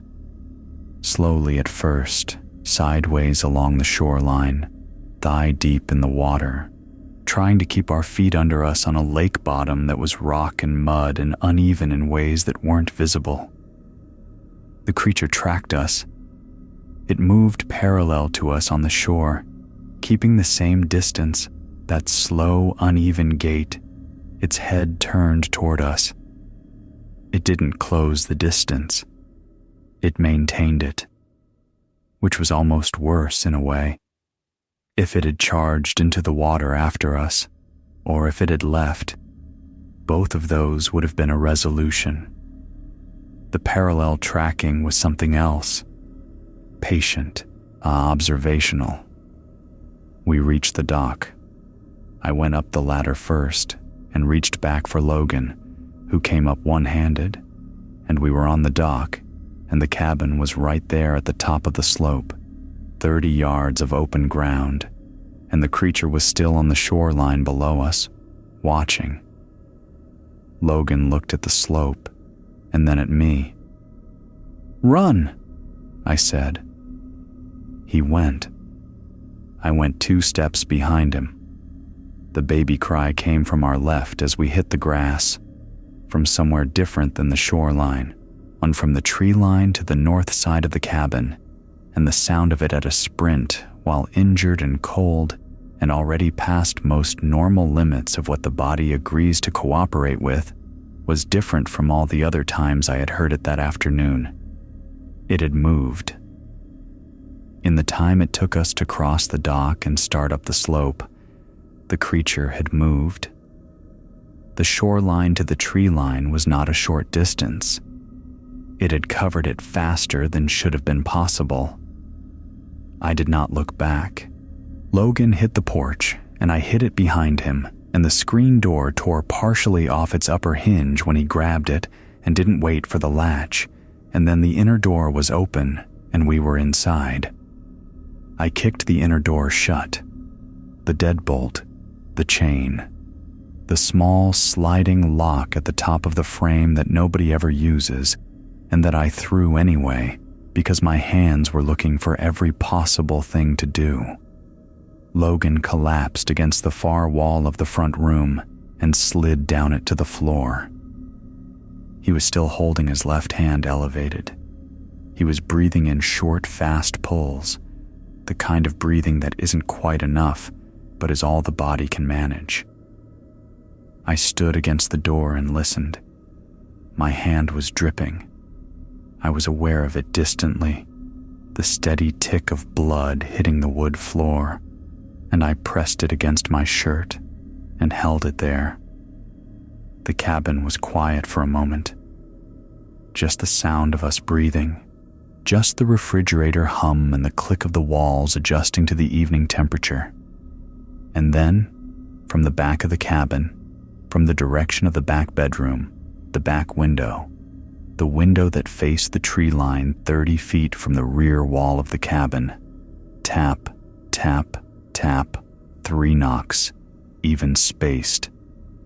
Slowly at first, sideways along the shoreline, thigh deep in the water, trying to keep our feet under us on a lake bottom that was rock and mud and uneven in ways that weren't visible. The creature tracked us. It moved parallel to us on the shore, keeping the same distance, that slow, uneven gait, its head turned toward us, It didn't close the distance. It maintained it, which was almost worse in a way. If it had charged into the water after us, or if it had left, both of those would have been a resolution. The parallel tracking was something else, patient, observational. We reached the dock. I went up the ladder first and reached back for Logan, who came up one-handed, and we were on the dock, and the cabin was right there at the top of the slope, 30 yards of open ground, and the creature was still on the shoreline below us, watching. Logan looked at the slope, and then at me. "Run," I said. He went. I went 2 steps behind him. The baby cry came from our left as we hit the grass, from somewhere different than the shoreline, on from the tree line to the north side of the cabin, and the sound of it at a sprint, while injured and cold, and already past most normal limits of what the body agrees to cooperate with, was different from all the other times I had heard it that afternoon. It had moved. In the time it took us to cross the dock and start up the slope, the creature had moved. The shoreline to the tree line was not a short distance. It had covered it faster than should have been possible. I did not look back. Logan hit the porch, and I hit it behind him, and the screen door tore partially off its upper hinge when he grabbed it and didn't wait for the latch, and then the inner door was open, and we were inside. I kicked the inner door shut. The deadbolt, the chain, the small sliding lock at the top of the frame that nobody ever uses, and that I threw anyway, because my hands were looking for every possible thing to do. Logan collapsed against the far wall of the front room and slid down it to the floor. He was still holding his left hand elevated. He was breathing in short, fast pulls, the kind of breathing that isn't quite enough, but is all the body can manage. I stood against the door and listened. My hand was dripping. I was aware of it distantly, the steady tick of blood hitting the wood floor, and I pressed it against my shirt and held it there. The cabin was quiet for a moment. Just the sound of us breathing, just the refrigerator hum and the click of the walls adjusting to the evening temperature. And then, from the back of the cabin, from the direction of the back bedroom, the back window, the window that faced the tree line 30 feet from the rear wall of the cabin, tap, tap, tap, 3 knocks, even spaced,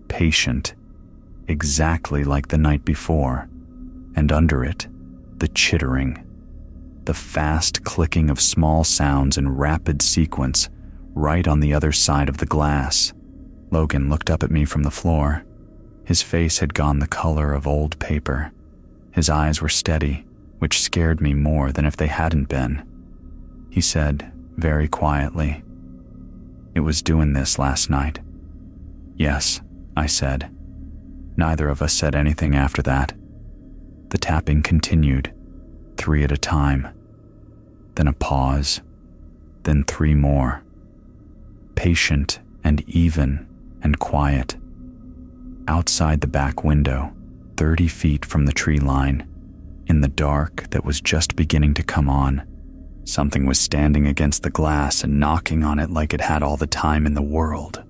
patient, exactly like the night before, and under it, the chittering, the fast clicking of small sounds in rapid sequence right on the other side of the glass. Logan looked up at me from the floor. His face had gone the color of old paper. His eyes were steady, which scared me more than if they hadn't been. He said, very quietly, "It was doing this last night." "Yes," I said. Neither of us said anything after that. The tapping continued, 3 at a time. Then a pause, then 3 more. Patient and even and quiet. Outside the back window, 30 feet from the tree line, in the dark that was just beginning to come on, something was standing against the glass and knocking on it like it had all the time in the world.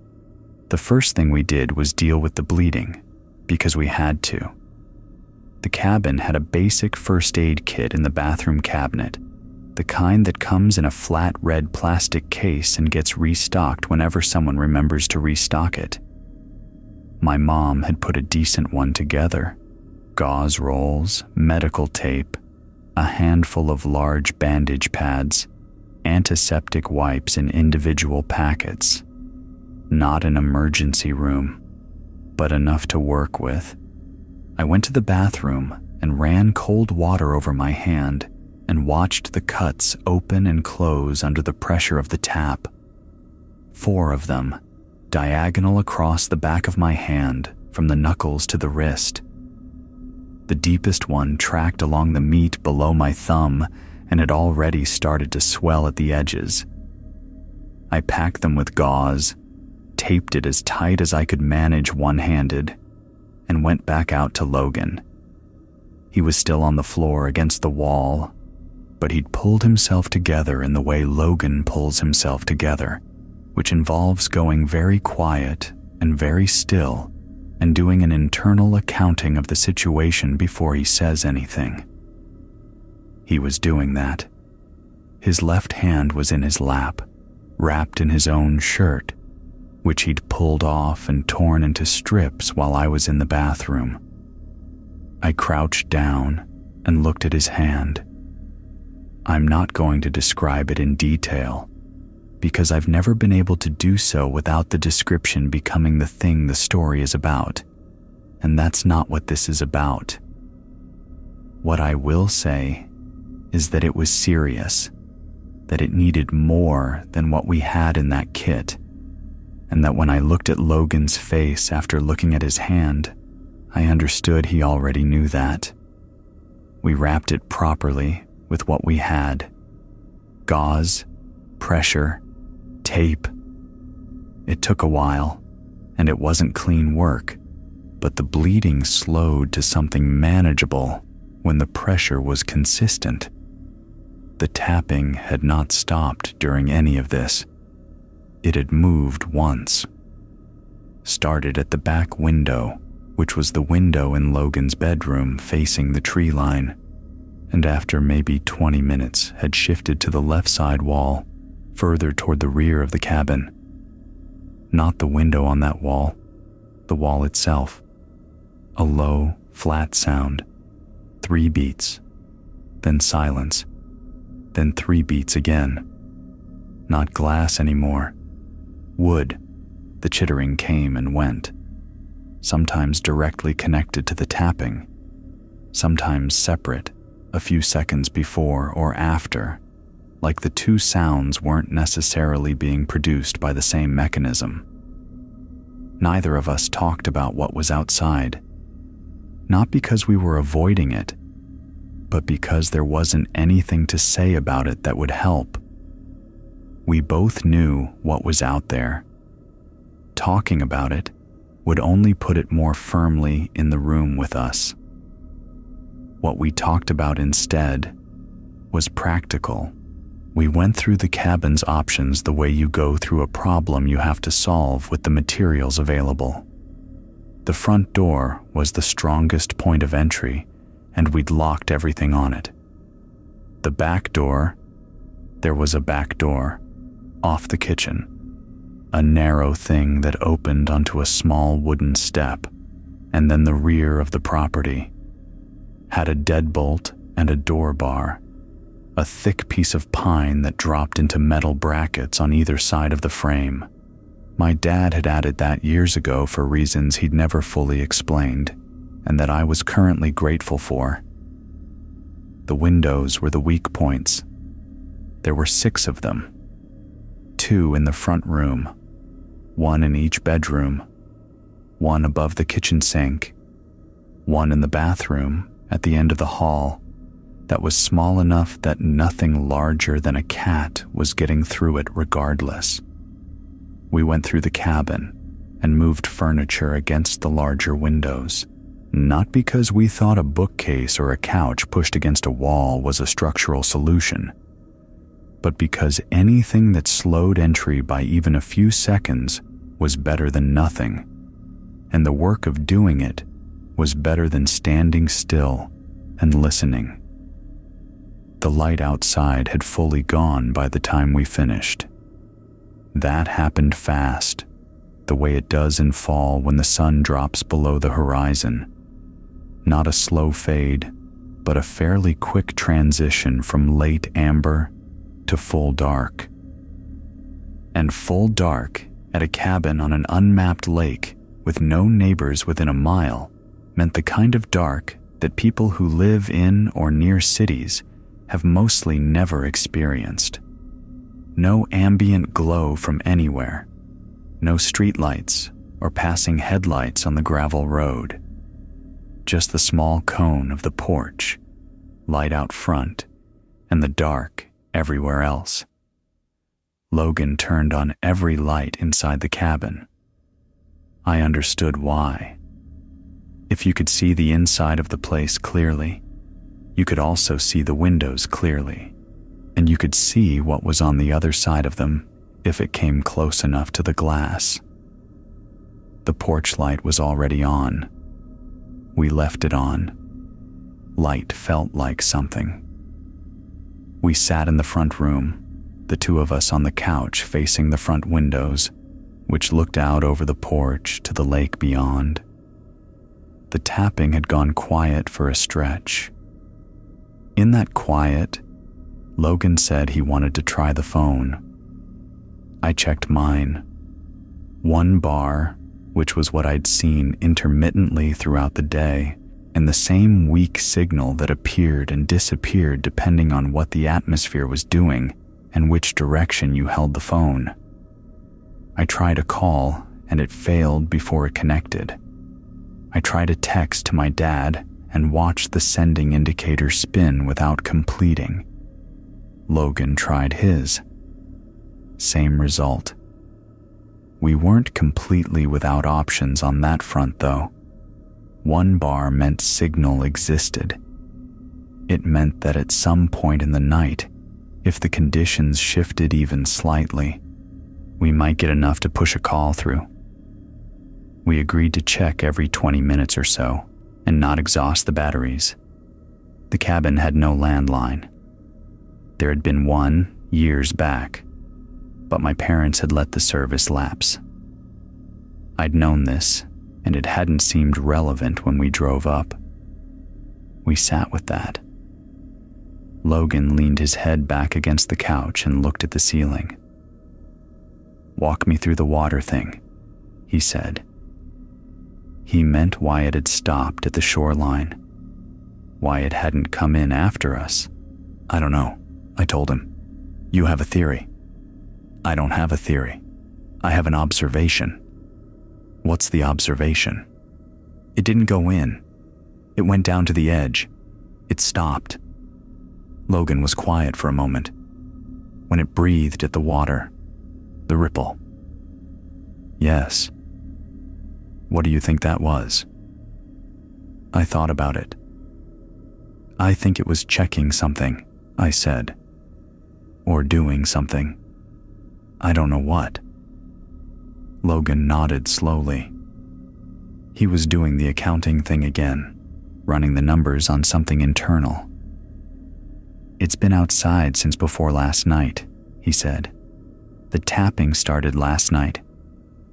The first thing we did was deal with the bleeding, because we had to. The cabin had a basic first aid kit in the bathroom cabinet, the kind that comes in a flat red plastic case and gets restocked whenever someone remembers to restock it. My mom had put a decent one together. Gauze rolls, medical tape, a handful of large bandage pads, antiseptic wipes in individual packets. Not an emergency room, but enough to work with. I went to the bathroom and ran cold water over my hand and watched the cuts open and close under the pressure of the tap. 4 of them, diagonal across the back of my hand from the knuckles to the wrist. The deepest one tracked along the meat below my thumb and had already started to swell at the edges. I packed them with gauze, taped it as tight as I could manage one-handed, and went back out to Logan. He was still on the floor against the wall, but he'd pulled himself together in the way Logan pulls himself together, which involves going very quiet and very still and doing an internal accounting of the situation before he says anything. He was doing that. His left hand was in his lap, wrapped in his own shirt, which he'd pulled off and torn into strips while I was in the bathroom. I crouched down and looked at his hand. I'm not going to describe it in detail, because I've never been able to do so without the description becoming the thing the story is about, and that's not what this is about. What I will say is that it was serious, that it needed more than what we had in that kit, and that when I looked at Logan's face after looking at his hand, I understood he already knew that. We wrapped it properly with what we had: gauze, pressure, tape. It took a while, and it wasn't clean work, but the bleeding slowed to something manageable when the pressure was consistent. The tapping had not stopped during any of this. It had moved once. Started at the back window, which was the window in Logan's bedroom facing the tree line, and after maybe 20 minutes had shifted to the left side wall, further toward the rear of the cabin. Not the window on that wall, the wall itself. A low, flat sound. 3 beats, then silence, then 3 beats again. Not glass anymore. Wood. The chittering came and went, sometimes directly connected to the tapping, sometimes separate, a few seconds before or after, like the two sounds weren't necessarily being produced by the same mechanism. Neither of us talked about what was outside, not because we were avoiding it, but because there wasn't anything to say about it that would help. We both knew what was out there. Talking about it would only put it more firmly in the room with us. What we talked about instead was practical. We went through the cabin's options the way you go through a problem you have to solve with the materials available. The front door was the strongest point of entry, and we'd locked everything on it. The back door, there was a back door, off the kitchen, a narrow thing that opened onto a small wooden step, and then the rear of the property. Had a deadbolt and a door bar, a thick piece of pine that dropped into metal brackets on either side of the frame. My dad had added that years ago for reasons he'd never fully explained, and that I was currently grateful for. The windows were the weak points. There were 6 of them. 2 in the front room, 1 in each bedroom, 1 above the kitchen sink, 1 in the bathroom at the end of the hall that was small enough that nothing larger than a cat was getting through it regardless. We went through the cabin and moved furniture against the larger windows, not because we thought a bookcase or a couch pushed against a wall was a structural solution, but because anything that slowed entry by even a few seconds was better than nothing, and the work of doing it was better than standing still and listening. The light outside had fully gone by the time we finished. That happened fast, the way it does in fall when the sun drops below the horizon. Not a slow fade, but a fairly quick transition from late amber to full dark. And full dark at a cabin on an unmapped lake with no neighbors within a mile meant the kind of dark that people who live in or near cities have mostly never experienced. No ambient glow from anywhere, no streetlights or passing headlights on the gravel road. just the small cone of the porch, light out front, and the dark everywhere else. Logan turned on every light inside the cabin. I understood why. If you could see the inside of the place clearly, you could also see the windows clearly, and you could see what was on the other side of them if it came close enough to the glass. The porch light was already on. We left it on. Light felt like something. We sat in the front room, the two of us on the couch facing the front windows, which looked out over the porch to the lake beyond. The tapping had gone quiet for a stretch. In that quiet, Logan said he wanted to try the phone. I checked mine. 1 bar, which was what I'd seen intermittently throughout the day, and the same weak signal that appeared and disappeared depending on what the atmosphere was doing and which direction you held the phone. I tried a call, and it failed before it connected. I tried a text to my dad and watched the sending indicator spin without completing. Logan tried his. Same result. We weren't completely without options on that front, though. 1 bar meant signal existed. It meant that at some point in the night, if the conditions shifted even slightly, we might get enough to push a call through. We agreed to check every 20 minutes or so and not exhaust the batteries. The cabin had no landline. There had been one years back, but my parents had let the service lapse. I'd known this, and it hadn't seemed relevant when we drove up. We sat with that. Logan leaned his head back against the couch and looked at the ceiling. "Walk me through the water thing," he said. He meant why it had stopped at the shoreline, why it hadn't come in after us. "I don't know," I told him. "You have a theory." "I don't have a theory. I have an observation." "What's the observation?" "It didn't go in. It went down to the edge. It stopped." Logan was quiet for a moment. "When it breathed at the water, the ripple." "Yes." "What do you think that was?" I thought about it. "I think it was checking something," I said. "Or doing something. I don't know what." Logan nodded slowly. He was doing the accounting thing again, running the numbers on something internal. "It's been outside since before last night," he said. "The tapping started last night.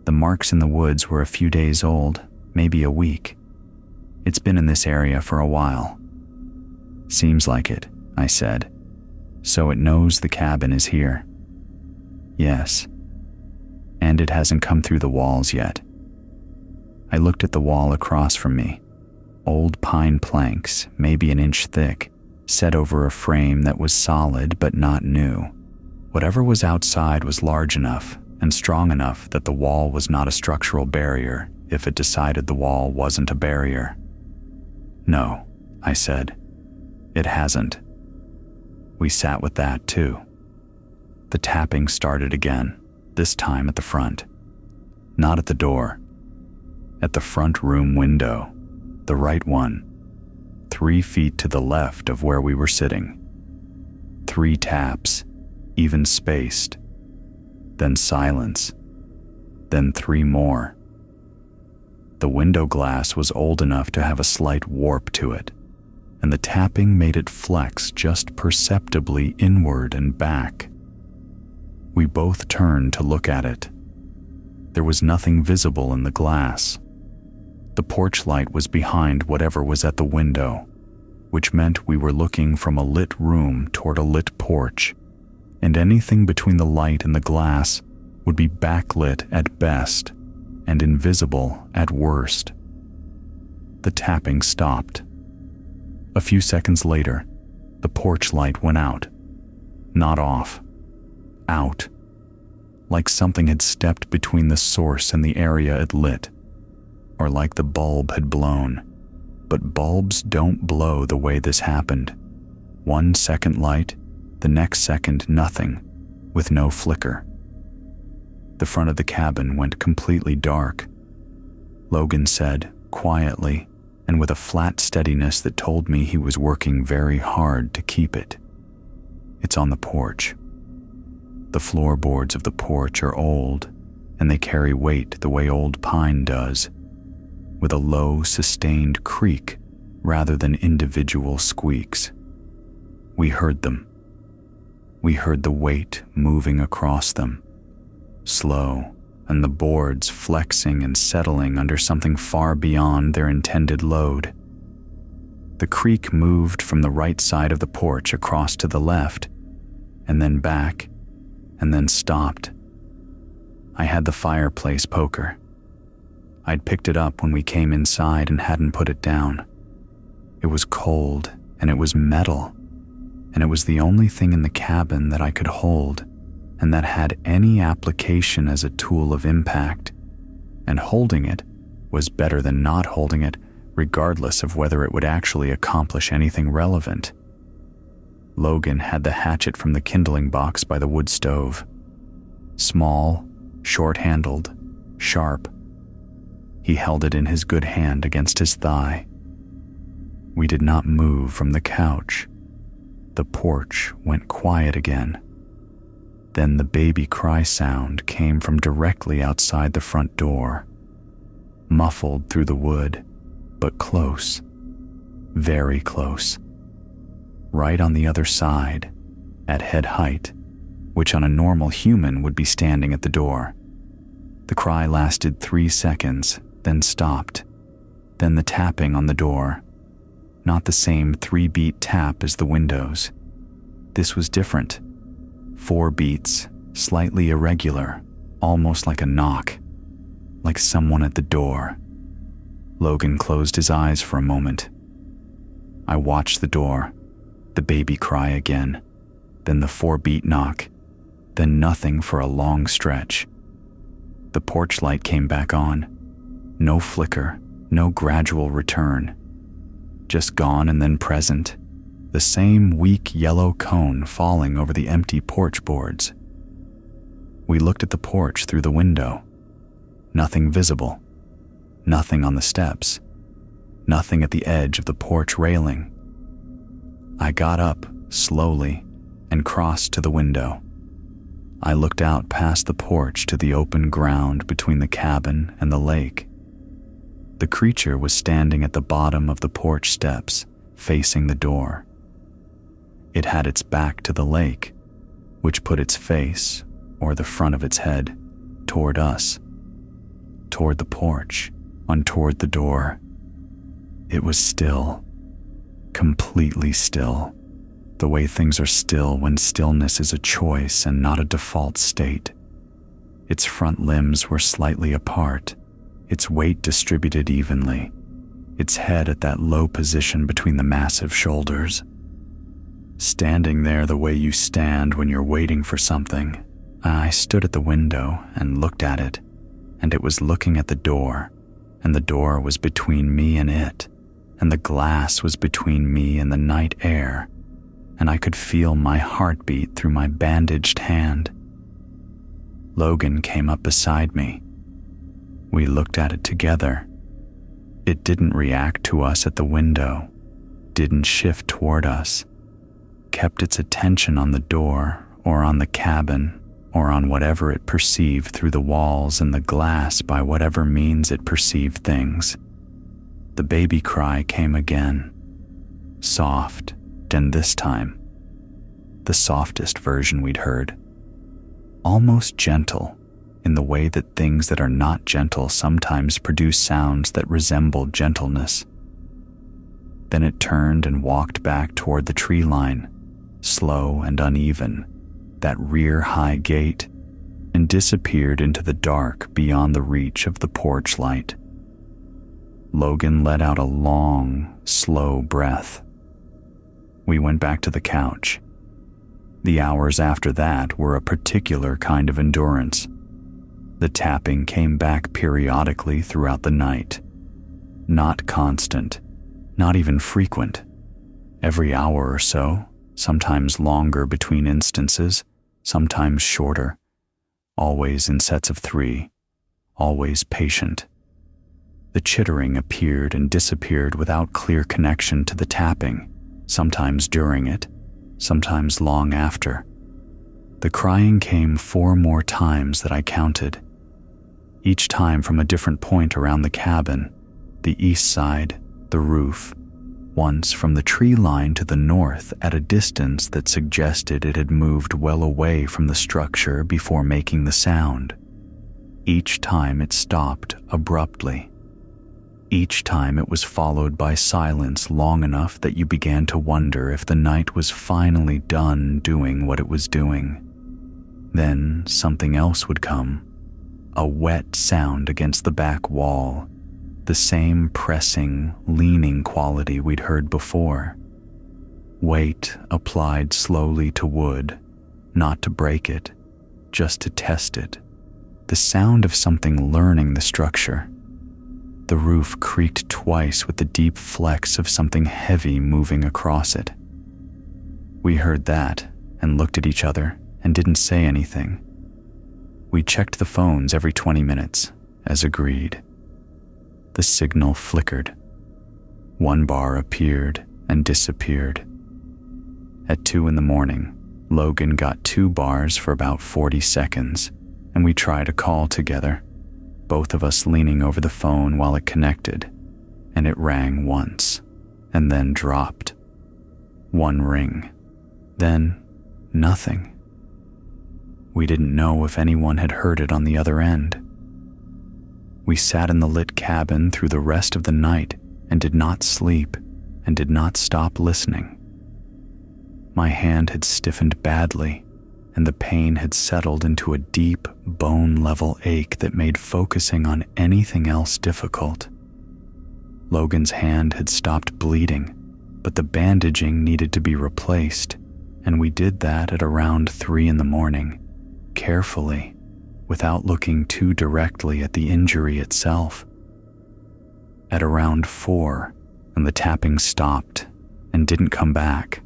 The marks in the woods were a few days old, maybe a week. It's been in this area for a while." "Seems like it," I said. "So it knows the cabin is here." "Yes. And it hasn't come through the walls yet." I looked at the wall across from me. Old pine planks, maybe an inch thick, set over a frame that was solid but not new. Whatever was outside was large enough and strong enough that the wall was not a structural barrier if it decided the wall wasn't a barrier. "No," I said. "It hasn't." We sat with that too. The tapping started again, this time at the front. Not at the door. At the front room window, the right one, 3 feet to the left of where we were sitting. 3 taps, even spaced. Then silence. Then 3 more. The window glass was old enough to have a slight warp to it, and the tapping made it flex just perceptibly inward and back. We both turned to look at it. There was nothing visible in the glass. The porch light was behind whatever was at the window, which meant we were looking from a lit room toward a lit porch, and anything between the light and the glass would be backlit at best and invisible at worst. The tapping stopped. A few seconds later, the porch light went out. Not off. Out. Like something had stepped between the source and the area it lit, or like the bulb had blown. but bulbs don't blow the way this happened. 1 second light, the next second nothing, with no flicker. The front of the cabin went completely dark. Logan said, quietly, and with a flat steadiness that told me he was working very hard to keep it. "It's on the porch." The floorboards of the porch are old, and they carry weight the way old pine does, with a low, sustained creak rather than individual squeaks. We heard them. We heard the weight moving across them, slow, and the boards flexing and settling under something far beyond their intended load. The creak moved from the right side of the porch across to the left, and then back, and then stopped. I had the fireplace poker. I'd picked it up when we came inside and hadn't put it down. It was cold, and it was metal, and it was the only thing in the cabin that I could hold and that had any application as a tool of impact, and holding it was better than not holding it, regardless of whether it would actually accomplish anything relevant. Logan had the hatchet from the kindling box by the wood stove. Small, short-handled, sharp. He held it in his good hand against his thigh. We did not move from the couch. The porch went quiet again. Then the baby cry sound came from directly outside the front door, muffled through the wood, but close, very close. Right on the other side, at head height, which on a normal human would be standing at the door. The cry lasted 3 seconds, then stopped. Then the tapping on the door. Not the same 3-beat tap as the windows. This was different. 4 beats, slightly irregular, almost like a knock, like someone at the door. Logan closed his eyes for a moment. I watched the door, the baby cry again, then the 4-beat knock, then nothing for a long stretch. The porch light came back on. No flicker, no gradual return. Just gone and then present. The same weak yellow cone falling over the empty porch boards. We looked at the porch through the window. Nothing visible. Nothing on the steps. Nothing at the edge of the porch railing. I got up, slowly, and crossed to the window. I looked out past the porch to the open ground between the cabin and the lake. The creature was standing at the bottom of the porch steps, facing the door. It had its back to the lake, which put its face, or the front of its head, toward us, toward the porch, on toward the door. It was still, completely still, the way things are still when stillness is a choice and not a default state. Its front limbs were slightly apart, its weight distributed evenly, its head at that low position between the massive shoulders. Standing there the way you stand when you're waiting for something, I stood at the window and looked at it, and it was looking at the door, and the door was between me and it, and the glass was between me and the night air, and I could feel my heartbeat through my bandaged hand. Logan came up beside me. We looked at it together. It didn't react to us at the window, didn't shift toward us, kept its attention on the door or on the cabin or on whatever it perceived through the walls and the glass by whatever means it perceived things. The baby cry came again, soft, and this time, the softest version we'd heard, almost gentle in the way that things that are not gentle sometimes produce sounds that resemble gentleness. Then it turned and walked back toward the tree line, slow and uneven, that rear high gate, and disappeared into the dark beyond the reach of the porch light. Logan let out a long, slow breath. We went back to the couch. The hours after that were a particular kind of endurance. The tapping came back periodically throughout the night. Not constant, not even frequent. Every hour or so, sometimes longer between instances, sometimes shorter, always in sets of 3, always patient. The chittering appeared and disappeared without clear connection to the tapping, sometimes during it, sometimes long after. The crying came 4 more times that I counted, each time from a different point around the cabin, the east side, the roof, once from the tree line to the north at a distance that suggested it had moved well away from the structure before making the sound. Each time it stopped abruptly. Each time it was followed by silence long enough that you began to wonder if the night was finally done doing what it was doing. Then something else would come, a wet sound against the back wall, the same pressing, leaning quality we'd heard before. Weight applied slowly to wood, not to break it, just to test it. The sound of something learning the structure. The roof creaked twice with the deep flex of something heavy moving across it. We heard that and looked at each other and didn't say anything. We checked the phones every 20 minutes, as agreed. The signal flickered. 1 bar appeared and disappeared. At 2 a.m, Logan got 2 bars for about 40 seconds, and we tried a call together, both of us leaning over the phone while it connected, and it rang once, and then dropped. 1 ring, then nothing. We didn't know if anyone had heard it on the other end. We sat in the lit cabin through the rest of the night and did not sleep and did not stop listening. My hand had stiffened badly, and the pain had settled into a deep, bone-level ache that made focusing on anything else difficult. Logan's hand had stopped bleeding, but the bandaging needed to be replaced, and we did that at around 3 a.m, carefully, without looking too directly at the injury itself. At around 4, and the tapping stopped and didn't come back.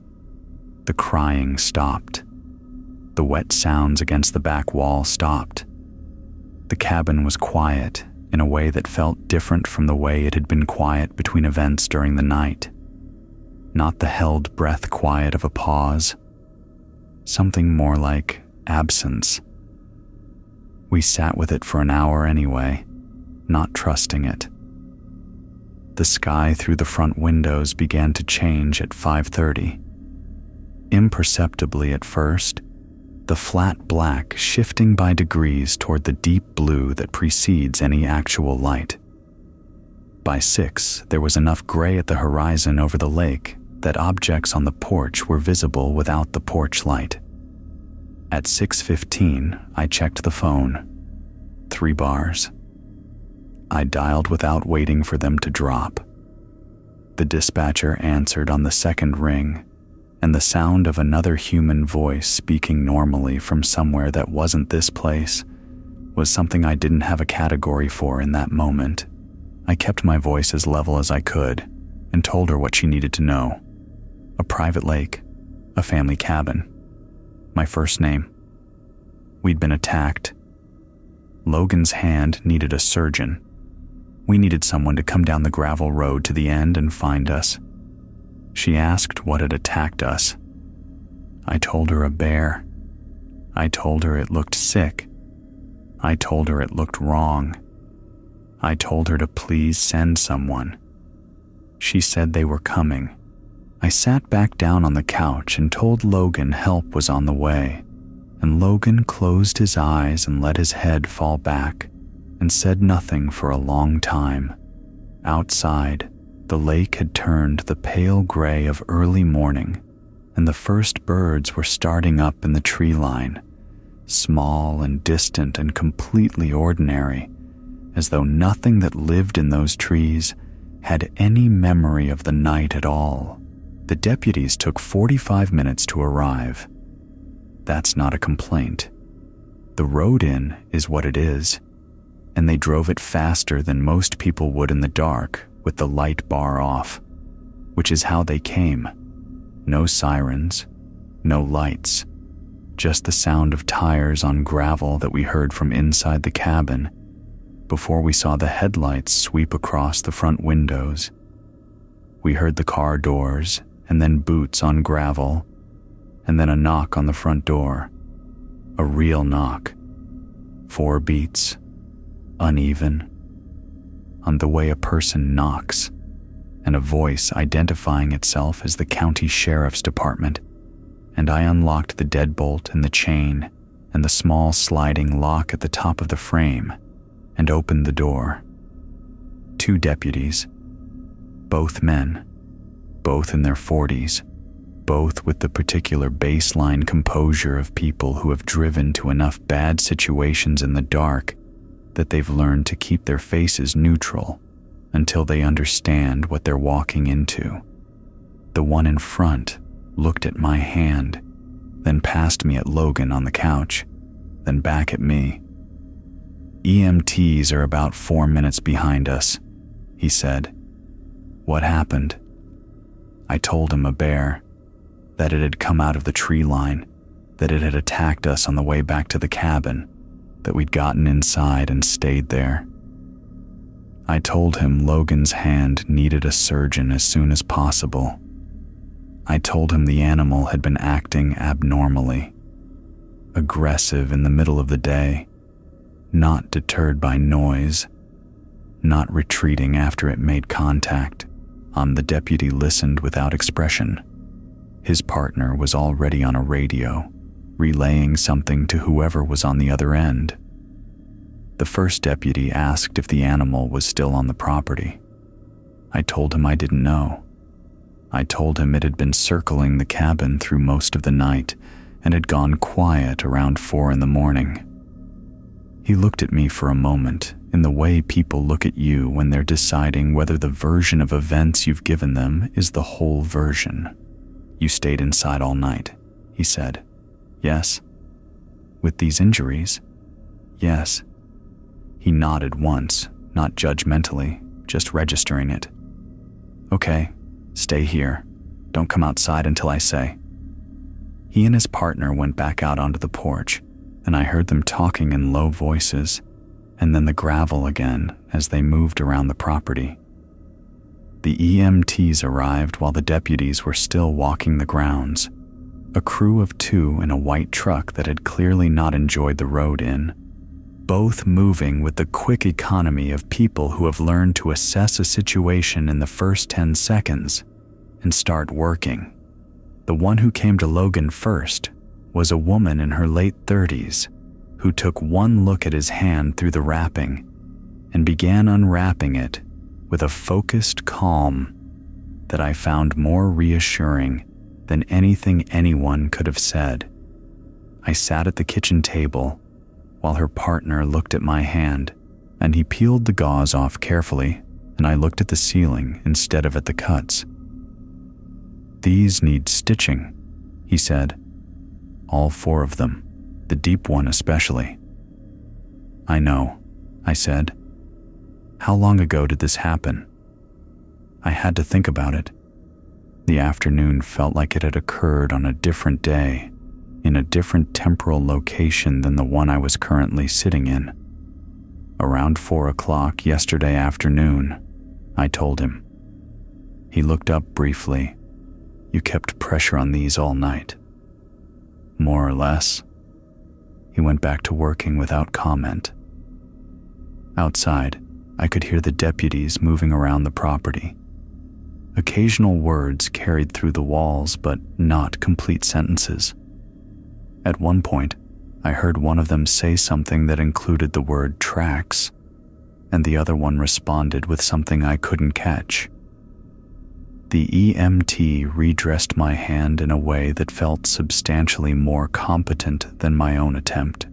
The crying stopped. The wet sounds against the back wall stopped. The cabin was quiet in a way that felt different from the way it had been quiet between events during the night. Not the held breath quiet of a pause. Something more like absence. We sat with it for an hour anyway, not trusting it. The sky through the front windows began to change at 5:30. Imperceptibly at first, the flat black shifting by degrees toward the deep blue that precedes any actual light. By 6, there was enough gray at the horizon over the lake that objects on the porch were visible without the porch light. At 6:15, I checked the phone. 3 bars. I dialed without waiting for them to drop. The dispatcher answered on the second ring, and the sound of another human voice speaking normally from somewhere that wasn't this place was something I didn't have a category for in that moment. I kept my voice as level as I could and told her what she needed to know. A private lake, a family cabin, my first name. We'd been attacked. Logan's hand needed a surgeon. We needed someone to come down the gravel road to the end and find us. She asked what had attacked us. I told her a bear. I told her it looked sick. I told her it looked wrong. I told her to please send someone. She said they were coming. I sat back down on the couch and told Logan help was on the way, and Logan closed his eyes and let his head fall back and said nothing for a long time. Outside, the lake had turned the pale gray of early morning, and the first birds were starting up in the tree line, small and distant and completely ordinary, as though nothing that lived in those trees had any memory of the night at all. The deputies took 45 minutes to arrive. That's not a complaint. The road in is what it is, and they drove it faster than most people would in the dark with the light bar off. which is how they came. No sirens, no lights, just the sound of tires on gravel that we heard from inside the cabin before we saw the headlights sweep across the front windows. We heard the car doors, and then boots on gravel, and then a knock on the front door. A real knock. 4 beats, uneven, on the way a person knocks, and a voice identifying itself as the county sheriff's department, and I unlocked the deadbolt and the chain and the small sliding lock at the top of the frame and opened the door. 2 deputies, both men, both in their 40s, both with the particular baseline composure of people who have driven to enough bad situations in the dark that they've learned to keep their faces neutral until they understand what they're walking into. The one in front looked at my hand, then past me at Logan on the couch, then back at me. EMTs are about 4 minutes behind us, he said. What happened? I told him a bear, that it had come out of the tree line, that it had attacked us on the way back to the cabin, that we'd gotten inside and stayed there. I told him Logan's hand needed a surgeon as soon as possible. I told him the animal had been acting abnormally, aggressive in the middle of the day, not deterred by noise, not retreating after it made contact. The deputy listened without expression. His partner was already on a radio, relaying something to whoever was on the other end. The first deputy asked if the animal was still on the property. I told him I didn't know. I told him it had been circling the cabin through most of the night and had gone quiet around 4 a.m. He looked at me for a moment in the way people look at you when they're deciding whether the version of events you've given them is the whole version. You stayed inside all night, he said. Yes. With these injuries? Yes. He nodded once, not judgmentally, just registering it. Okay, stay here. Don't come outside until I say. He and his partner went back out onto the porch, and I heard them talking in low voices, and then the gravel again as they moved around the property. The EMTs arrived while the deputies were still walking the grounds, a crew of 2 in a white truck that had clearly not enjoyed the road in, both moving with the quick economy of people who have learned to assess a situation in the first 10 seconds and start working. The one who came to Logan first was a woman in her late 30s who took one look at his hand through the wrapping and began unwrapping it with a focused calm that I found more reassuring than anything anyone could have said. I sat at the kitchen table while her partner looked at my hand, and he peeled the gauze off carefully, and I looked at the ceiling instead of at the cuts. These need stitching, he said. All 4 of them, the deep one especially. I know, I said. How long ago did this happen? I had to think about it. The afternoon felt like it had occurred on a different day, in a different temporal location than the one I was currently sitting in. Around 4 o'clock yesterday afternoon, I told him. He looked up briefly. You kept pressure on these all night. More or less. He went back to working without comment. Outside, I could hear the deputies moving around the property. Occasional words carried through the walls, but not complete sentences. At one point, I heard one of them say something that included the word tracks, and the other one responded with something I couldn't catch. The EMT redressed my hand in a way that felt substantially more competent than my own attempt,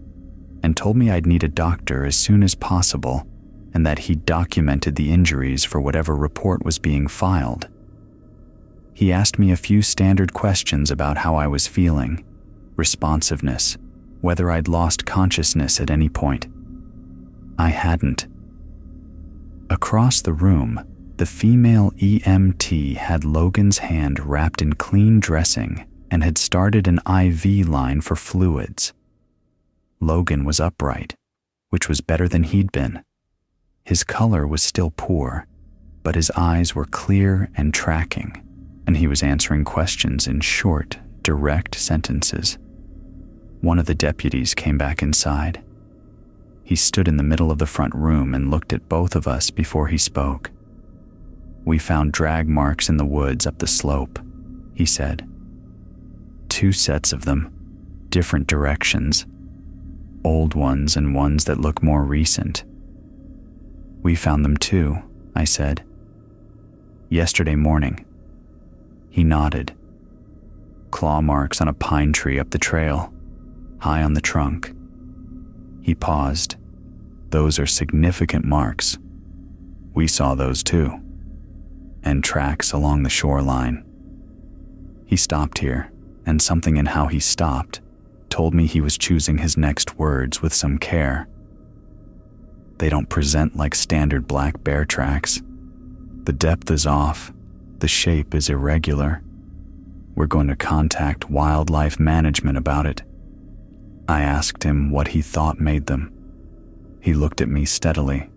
and told me I'd need a doctor as soon as possible, and that he documented the injuries for whatever report was being filed. He asked me a few standard questions about how I was feeling, responsiveness, whether I'd lost consciousness at any point. I hadn't. Across the room, The female EMT had Logan's hand wrapped in clean dressing and had started an IV line for fluids. Logan was upright, which was better than he'd been. His color was still poor, but his eyes were clear and tracking, and he was answering questions in short, direct sentences. One of the deputies came back inside. He stood in the middle of the front room and looked at both of us before he spoke. "We found drag marks in the woods up the slope," he said. "2 sets of them, different directions, old ones and ones that look more recent." "We found them too," I said. "Yesterday morning." He nodded. "Claw marks on a pine tree up the trail, high on the trunk." He paused. "Those are significant marks. We saw those too. And tracks along the shoreline." He stopped here, and something in how he stopped told me he was choosing his next words with some care. "They don't present like standard black bear tracks. The depth is off. The shape is irregular. We're going to contact wildlife management about it." I asked him what he thought made them. He looked at me steadily.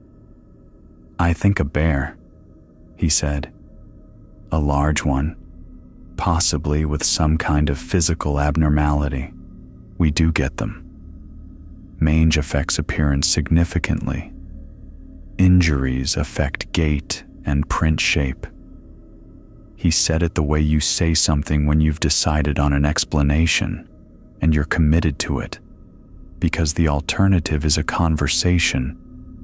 "I think a bear," he said. "A large one, possibly with some kind of physical abnormality. We do get them. Mange affects appearance significantly. Injuries affect gait and print shape." He said it the way you say something when you've decided on an explanation and you're committed to it, because the alternative is a conversation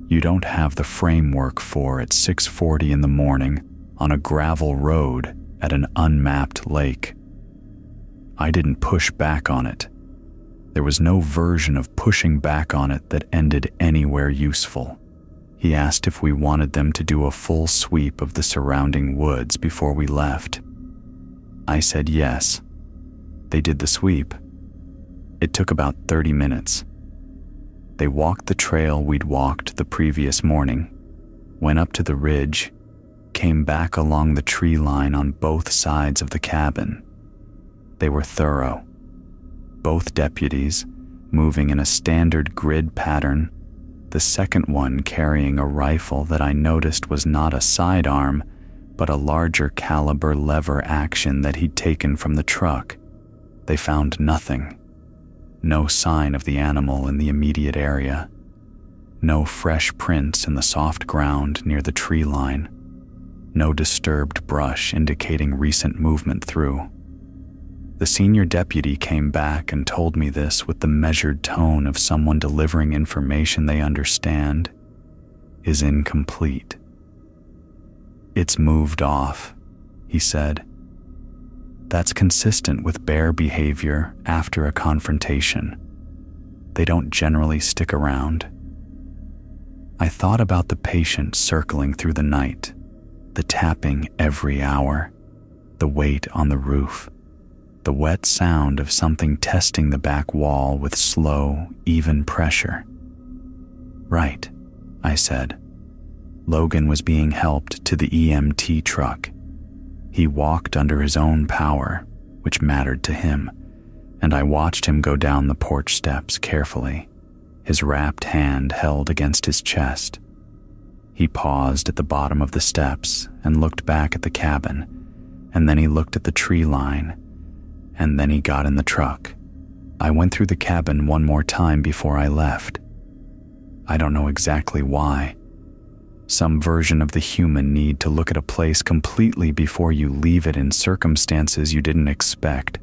you don't have the framework for at 6:40 in the morning on a gravel road at an unmapped lake. I didn't push back on it. There was no version of pushing back on it that ended anywhere useful. He asked if we wanted them to do a full sweep of the surrounding woods before we left. I said yes. They did the sweep. It took about 30 minutes. They walked the trail we'd walked the previous morning, went up to the ridge, came back along the tree line on both sides of the cabin. They were thorough. Both deputies, moving in a standard grid pattern, the second one carrying a rifle that I noticed was not a sidearm, but a larger caliber lever action that he'd taken from the truck. They found nothing. No sign of the animal in the immediate area. No fresh prints in the soft ground near the tree line. No disturbed brush indicating recent movement through. The senior deputy came back and told me this with the measured tone of someone delivering information they understand is incomplete. "It's moved off," he said. "That's consistent with bear behavior after a confrontation. They don't generally stick around." I thought about the patient circling through the night, the tapping every hour, the weight on the roof, the wet sound of something testing the back wall with slow, even pressure. "Right," I said. Logan was being helped to the EMT truck. He walked under his own power, which mattered to him, and I watched him go down the porch steps carefully, his wrapped hand held against his chest. He paused at the bottom of the steps and looked back at the cabin, and then he looked at the tree line, and then he got in the truck. I went through the cabin one more time before I left. I don't know exactly why. Some version of the human need to look at a place completely before you leave it in circumstances you didn't expect.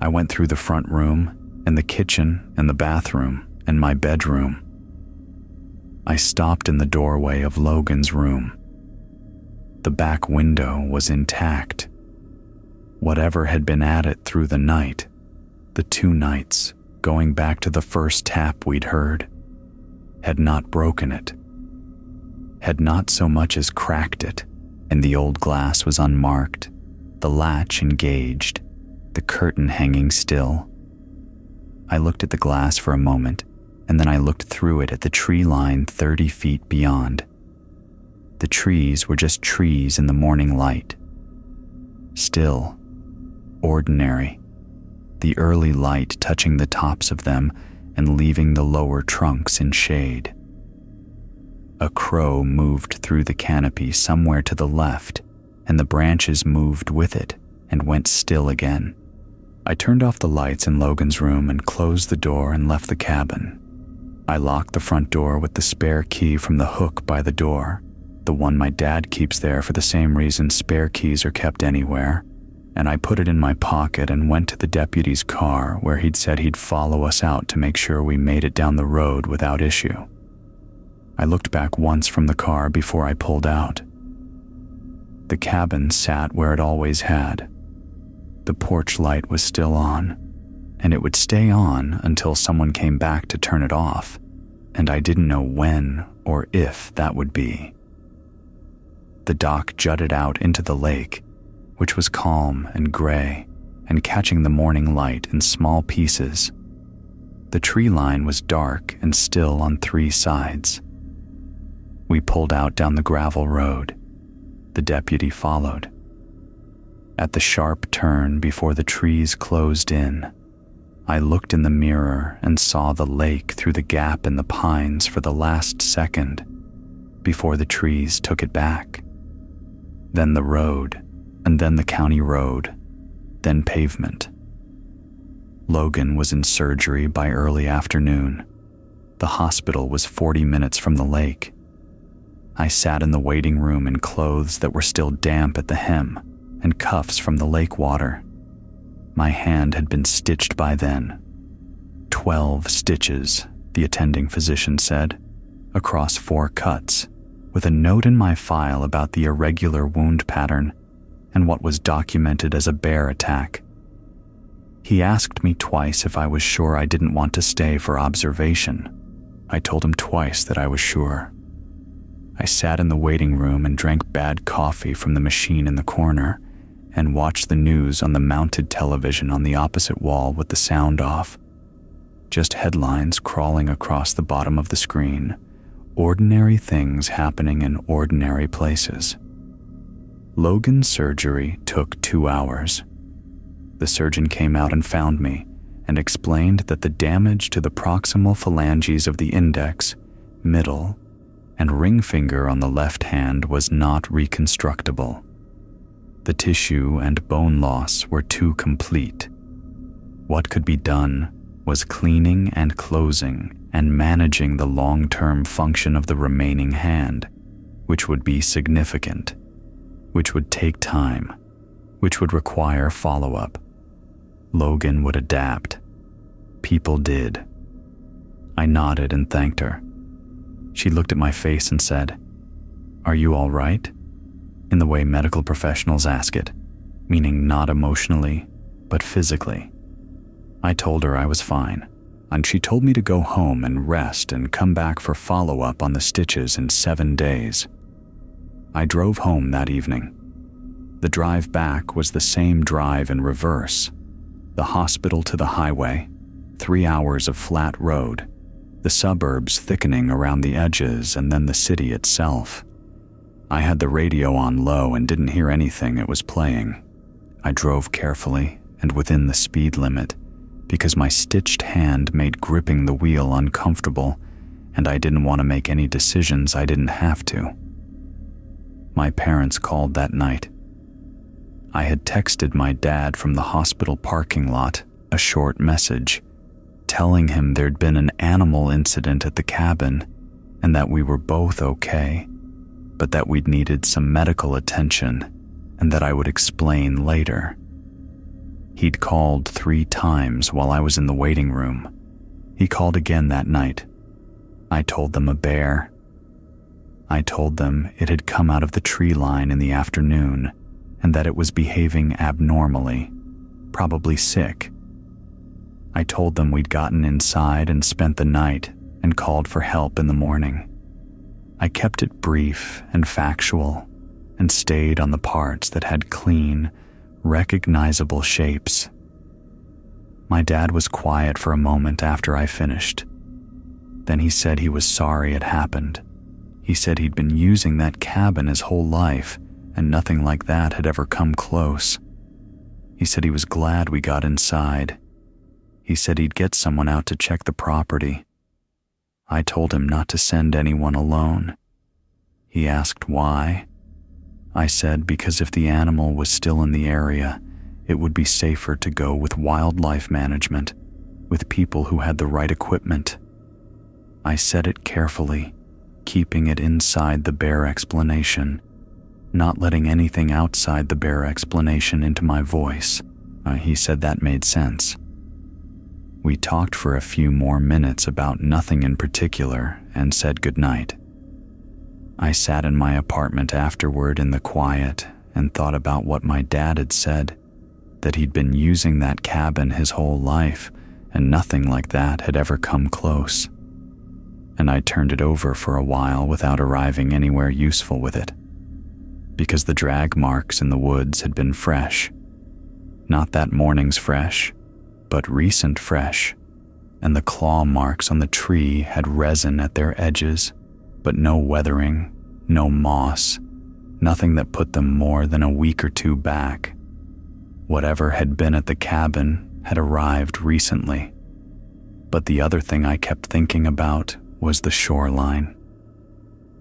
I went through the front room, and the kitchen, and the bathroom, and my bedroom. I stopped in the doorway of Logan's room. The back window was intact. Whatever had been at it through the night, the 2 nights, going back to the first tap we'd heard, had not broken it, had not so much as cracked it, and the old glass was unmarked, the latch engaged, the curtain hanging still. I looked at the glass for a moment, and then I looked through it at the tree line 30 feet beyond. The trees were just trees in the morning light. Still, ordinary, the early light touching the tops of them and leaving the lower trunks in shade. A crow moved through the canopy somewhere to the left, and the branches moved with it and went still again. I turned off the lights in Logan's room and closed the door and left the cabin. I locked the front door with the spare key from the hook by the door, the one my dad keeps there for the same reason spare keys are kept anywhere, and I put it in my pocket and went to the deputy's car where he'd said he'd follow us out to make sure we made it down the road without issue. I looked back once from the car before I pulled out. The cabin sat where it always had. The porch light was still on, and it would stay on until someone came back to turn it off, and I didn't know when or if that would be. The dock jutted out into the lake, which was calm and gray and catching the morning light in small pieces. The tree line was dark and still on 3 sides. We pulled out down the gravel road. The deputy followed. At the sharp turn before the trees closed in, I looked in the mirror and saw the lake through the gap in the pines for the last second before the trees took it back. Then the road, and then the county road, then pavement. Logan was in surgery by early afternoon. The hospital was 40 minutes from the lake. I sat in the waiting room in clothes that were still damp at the hem and cuffs from the lake water. My hand had been stitched by then. 12 stitches, the attending physician said, across 4 cuts, with a note in my file about the irregular wound pattern and what was documented as a bear attack. He asked me twice if I was sure I didn't want to stay for observation. I told him twice that I was sure. I sat in the waiting room and drank bad coffee from the machine in the corner and watched the news on the mounted television on the opposite wall with the sound off. Just headlines crawling across the bottom of the screen. Ordinary things happening in ordinary places. Logan's surgery took 2 hours. The surgeon came out and found me and explained that the damage to the proximal phalanges of the index, middle, and ring finger on the left hand was not reconstructible. The tissue and bone loss were too complete. What could be done was cleaning and closing and managing the long-term function of the remaining hand, which would be significant, which would take time, which would require follow-up. Logan would adapt. People did. I nodded and thanked her. She looked at my face and said, "Are you all right?" in the way medical professionals ask it, meaning not emotionally, but physically. I told her I was fine, and she told me to go home and rest and come back for follow-up on the stitches in 7 days. I drove home that evening. The drive back was the same drive in reverse. The hospital to the highway, 3 hours of flat road, the suburbs thickening around the edges, and then the city itself. I had the radio on low and didn't hear anything it was playing. I drove carefully and within the speed limit because my stitched hand made gripping the wheel uncomfortable, and I didn't want to make any decisions I didn't have to. My parents called that night. I had texted my dad from the hospital parking lot a short message, telling him there'd been an animal incident at the cabin and that we were both okay, but that we'd needed some medical attention and that I would explain later. He'd called 3 times while I was in the waiting room. He called again that night. I told them a bear. I told them it had come out of the tree line in the afternoon and that it was behaving abnormally, probably sick. I told them we'd gotten inside and spent the night and called for help in the morning. I kept it brief and factual and stayed on the parts that had clean, recognizable shapes. My dad was quiet for a moment after I finished. Then he said he was sorry it happened. He said he'd been using that cabin his whole life, and nothing like that had ever come close. He said he was glad we got inside. He said he'd get someone out to check the property. I told him not to send anyone alone. He asked why. I said because if the animal was still in the area, it would be safer to go with wildlife management, with people who had the right equipment. I said it carefully, keeping it inside the bare explanation, not letting anything outside the bare explanation into my voice. He said that made sense. We talked for a few more minutes about nothing in particular and said goodnight. I sat in my apartment afterward in the quiet and thought about what my dad had said, that he'd been using that cabin his whole life and nothing like that had ever come close. And I turned it over for a while without arriving anywhere useful with it, because the drag marks in the woods had been fresh. Not that morning's fresh, but recent fresh, and the claw marks on the tree had resin at their edges, but no weathering, no moss, nothing that put them more than a week or two back. Whatever had been at the cabin had arrived recently. But the other thing I kept thinking about was the shoreline.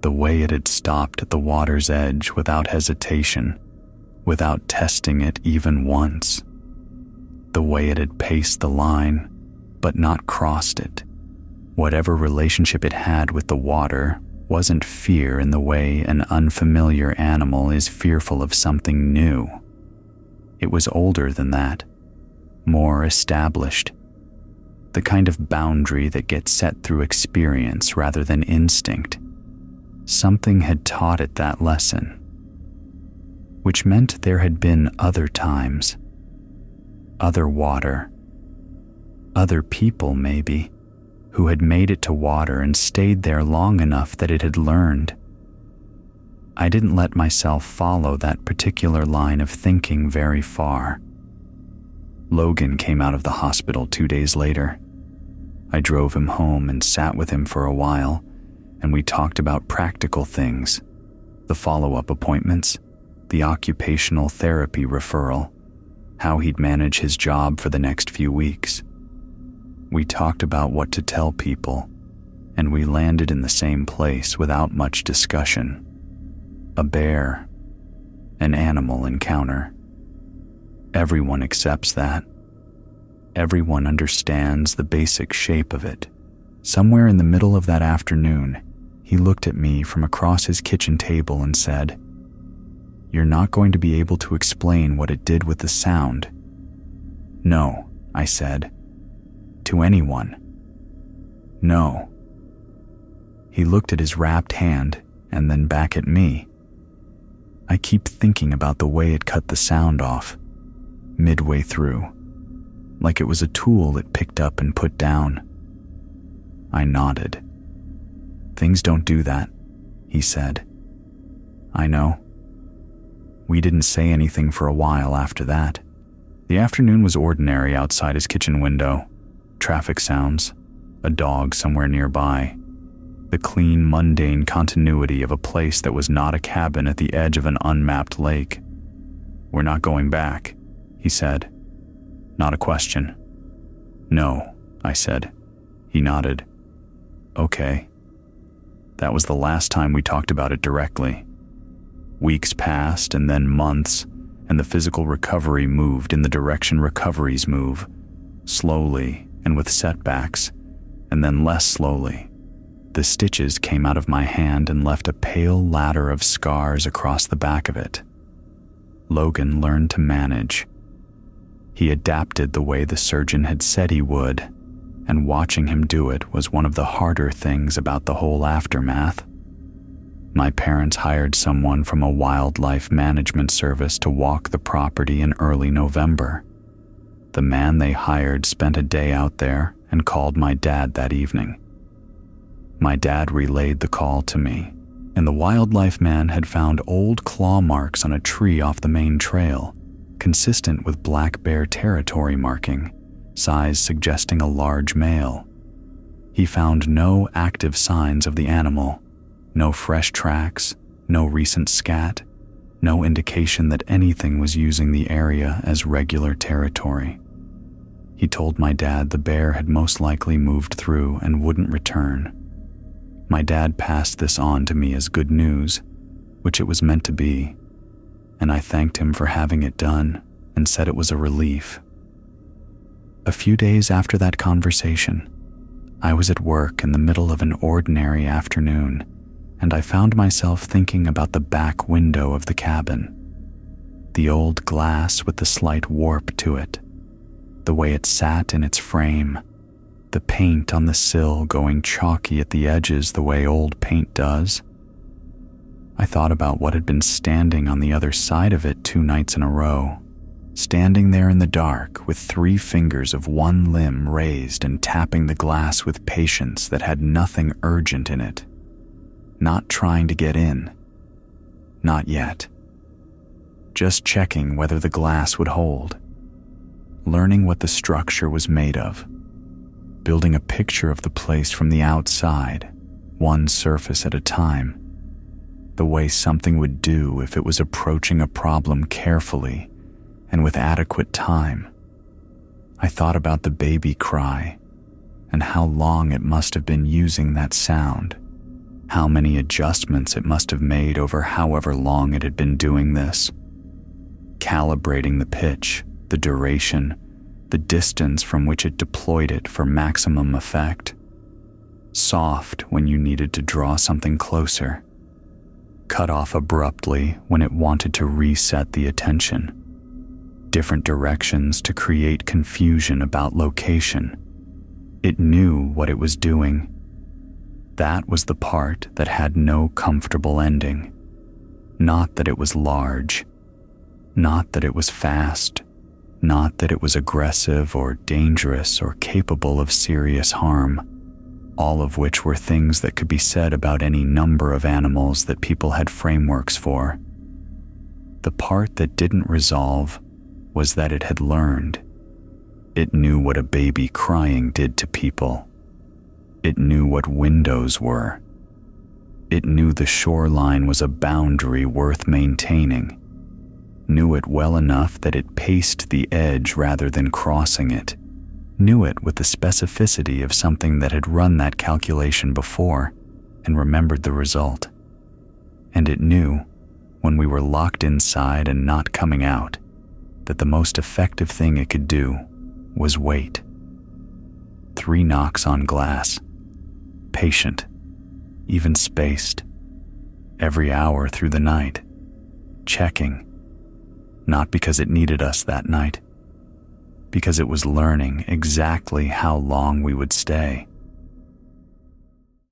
The way it had stopped at the water's edge without hesitation, without testing it even once. The way it had paced the line, but not crossed it. Whatever relationship it had with the water wasn't fear in the way an unfamiliar animal is fearful of something new. It was older than that, more established. The kind of boundary that gets set through experience rather than instinct. Something had taught it that lesson, which meant there had been other times, other water, other people maybe, who had made it to water and stayed there long enough that it had learned. I didn't let myself follow that particular line of thinking very far. Logan came out of the hospital 2 days later. I drove him home and sat with him for a while, and we talked about practical things, the follow-up appointments, the occupational therapy referral, how he'd manage his job for the next few weeks. We talked about what to tell people, and we landed in the same place without much discussion. A bear, an animal encounter. Everyone accepts that. Everyone understands the basic shape of it. Somewhere in the middle of that afternoon, he looked at me from across his kitchen table and said, "You're not going to be able to explain what it did with the sound." "No," I said. "To anyone." "No." He looked at his wrapped hand and then back at me. I keep thinking about the way it cut the sound off, midway through, like it was a tool it picked up and put down. I nodded. "Things don't do that," he said. "I know." We didn't say anything for a while after that. The afternoon was ordinary outside his kitchen window. Traffic sounds, a dog somewhere nearby, the clean, mundane continuity of a place that was not a cabin at the edge of an unmapped lake. "We're not going back," he said. Not a question. "No," I said. He nodded. "Okay." That was the last time we talked about it directly. Weeks passed and then months, and the physical recovery moved in the direction recoveries move, slowly and with setbacks, and then less slowly. The stitches came out of my hand and left a pale ladder of scars across the back of it. Logan learned to manage. He adapted the way the surgeon had said he would, and watching him do it was one of the harder things about the whole aftermath. My parents hired someone from a wildlife management service to walk the property in early November. The man they hired spent a day out there and called my dad that evening. My dad relayed the call to me, and the wildlife man had found old claw marks on a tree off the main trail, consistent with black bear territory marking, size suggesting a large male. He found no active signs of the animal, No fresh tracks, no recent scat, no indication that anything was using the area as regular territory. He told my dad the bear had most likely moved through and wouldn't return. My dad passed this on to me as good news, which it was meant to be, and I thanked him for having it done and said it was a relief. A few days after that conversation, I was at work in the middle of an ordinary afternoon, and I found myself thinking about the back window of the cabin. The old glass with the slight warp to it, the way it sat in its frame, the paint on the sill going chalky at the edges the way old paint does. I thought about what had been standing on the other side of it 2 nights in a row, standing there in the dark with 3 fingers of one limb raised and tapping the glass with patience that had nothing urgent in it. Not trying to get in. Not yet. Just checking whether the glass would hold. Learning what the structure was made of. Building a picture of the place from the outside, one surface at a time. The way something would do if it was approaching a problem carefully and with adequate time. I thought about the baby cry and how long it must have been using that sound, how many adjustments it must have made over however long it had been doing this, calibrating the pitch, the duration, the distance from which it deployed it for maximum effect. Soft when you needed to draw something closer. Cut off abruptly when it wanted to reset the attention. Different directions to create confusion about location. It knew what it was doing. That was the part that had no comfortable ending. Not that it was large. Not that it was fast. Not that it was aggressive or dangerous or capable of serious harm. All of which were things that could be said about any number of animals that people had frameworks for. The part that didn't resolve was that it had learned. It knew what a baby crying did to people. It knew what windows were. It knew the shoreline was a boundary worth maintaining. Knew it well enough that it paced the edge rather than crossing it. Knew it with the specificity of something that had run that calculation before and remembered the result. And it knew, when we were locked inside and not coming out, that the most effective thing it could do was wait. 3 knocks on glass. Patient, even spaced. Every hour through the night. Checking. Not because it needed us that night. Because it was learning exactly how long we would stay.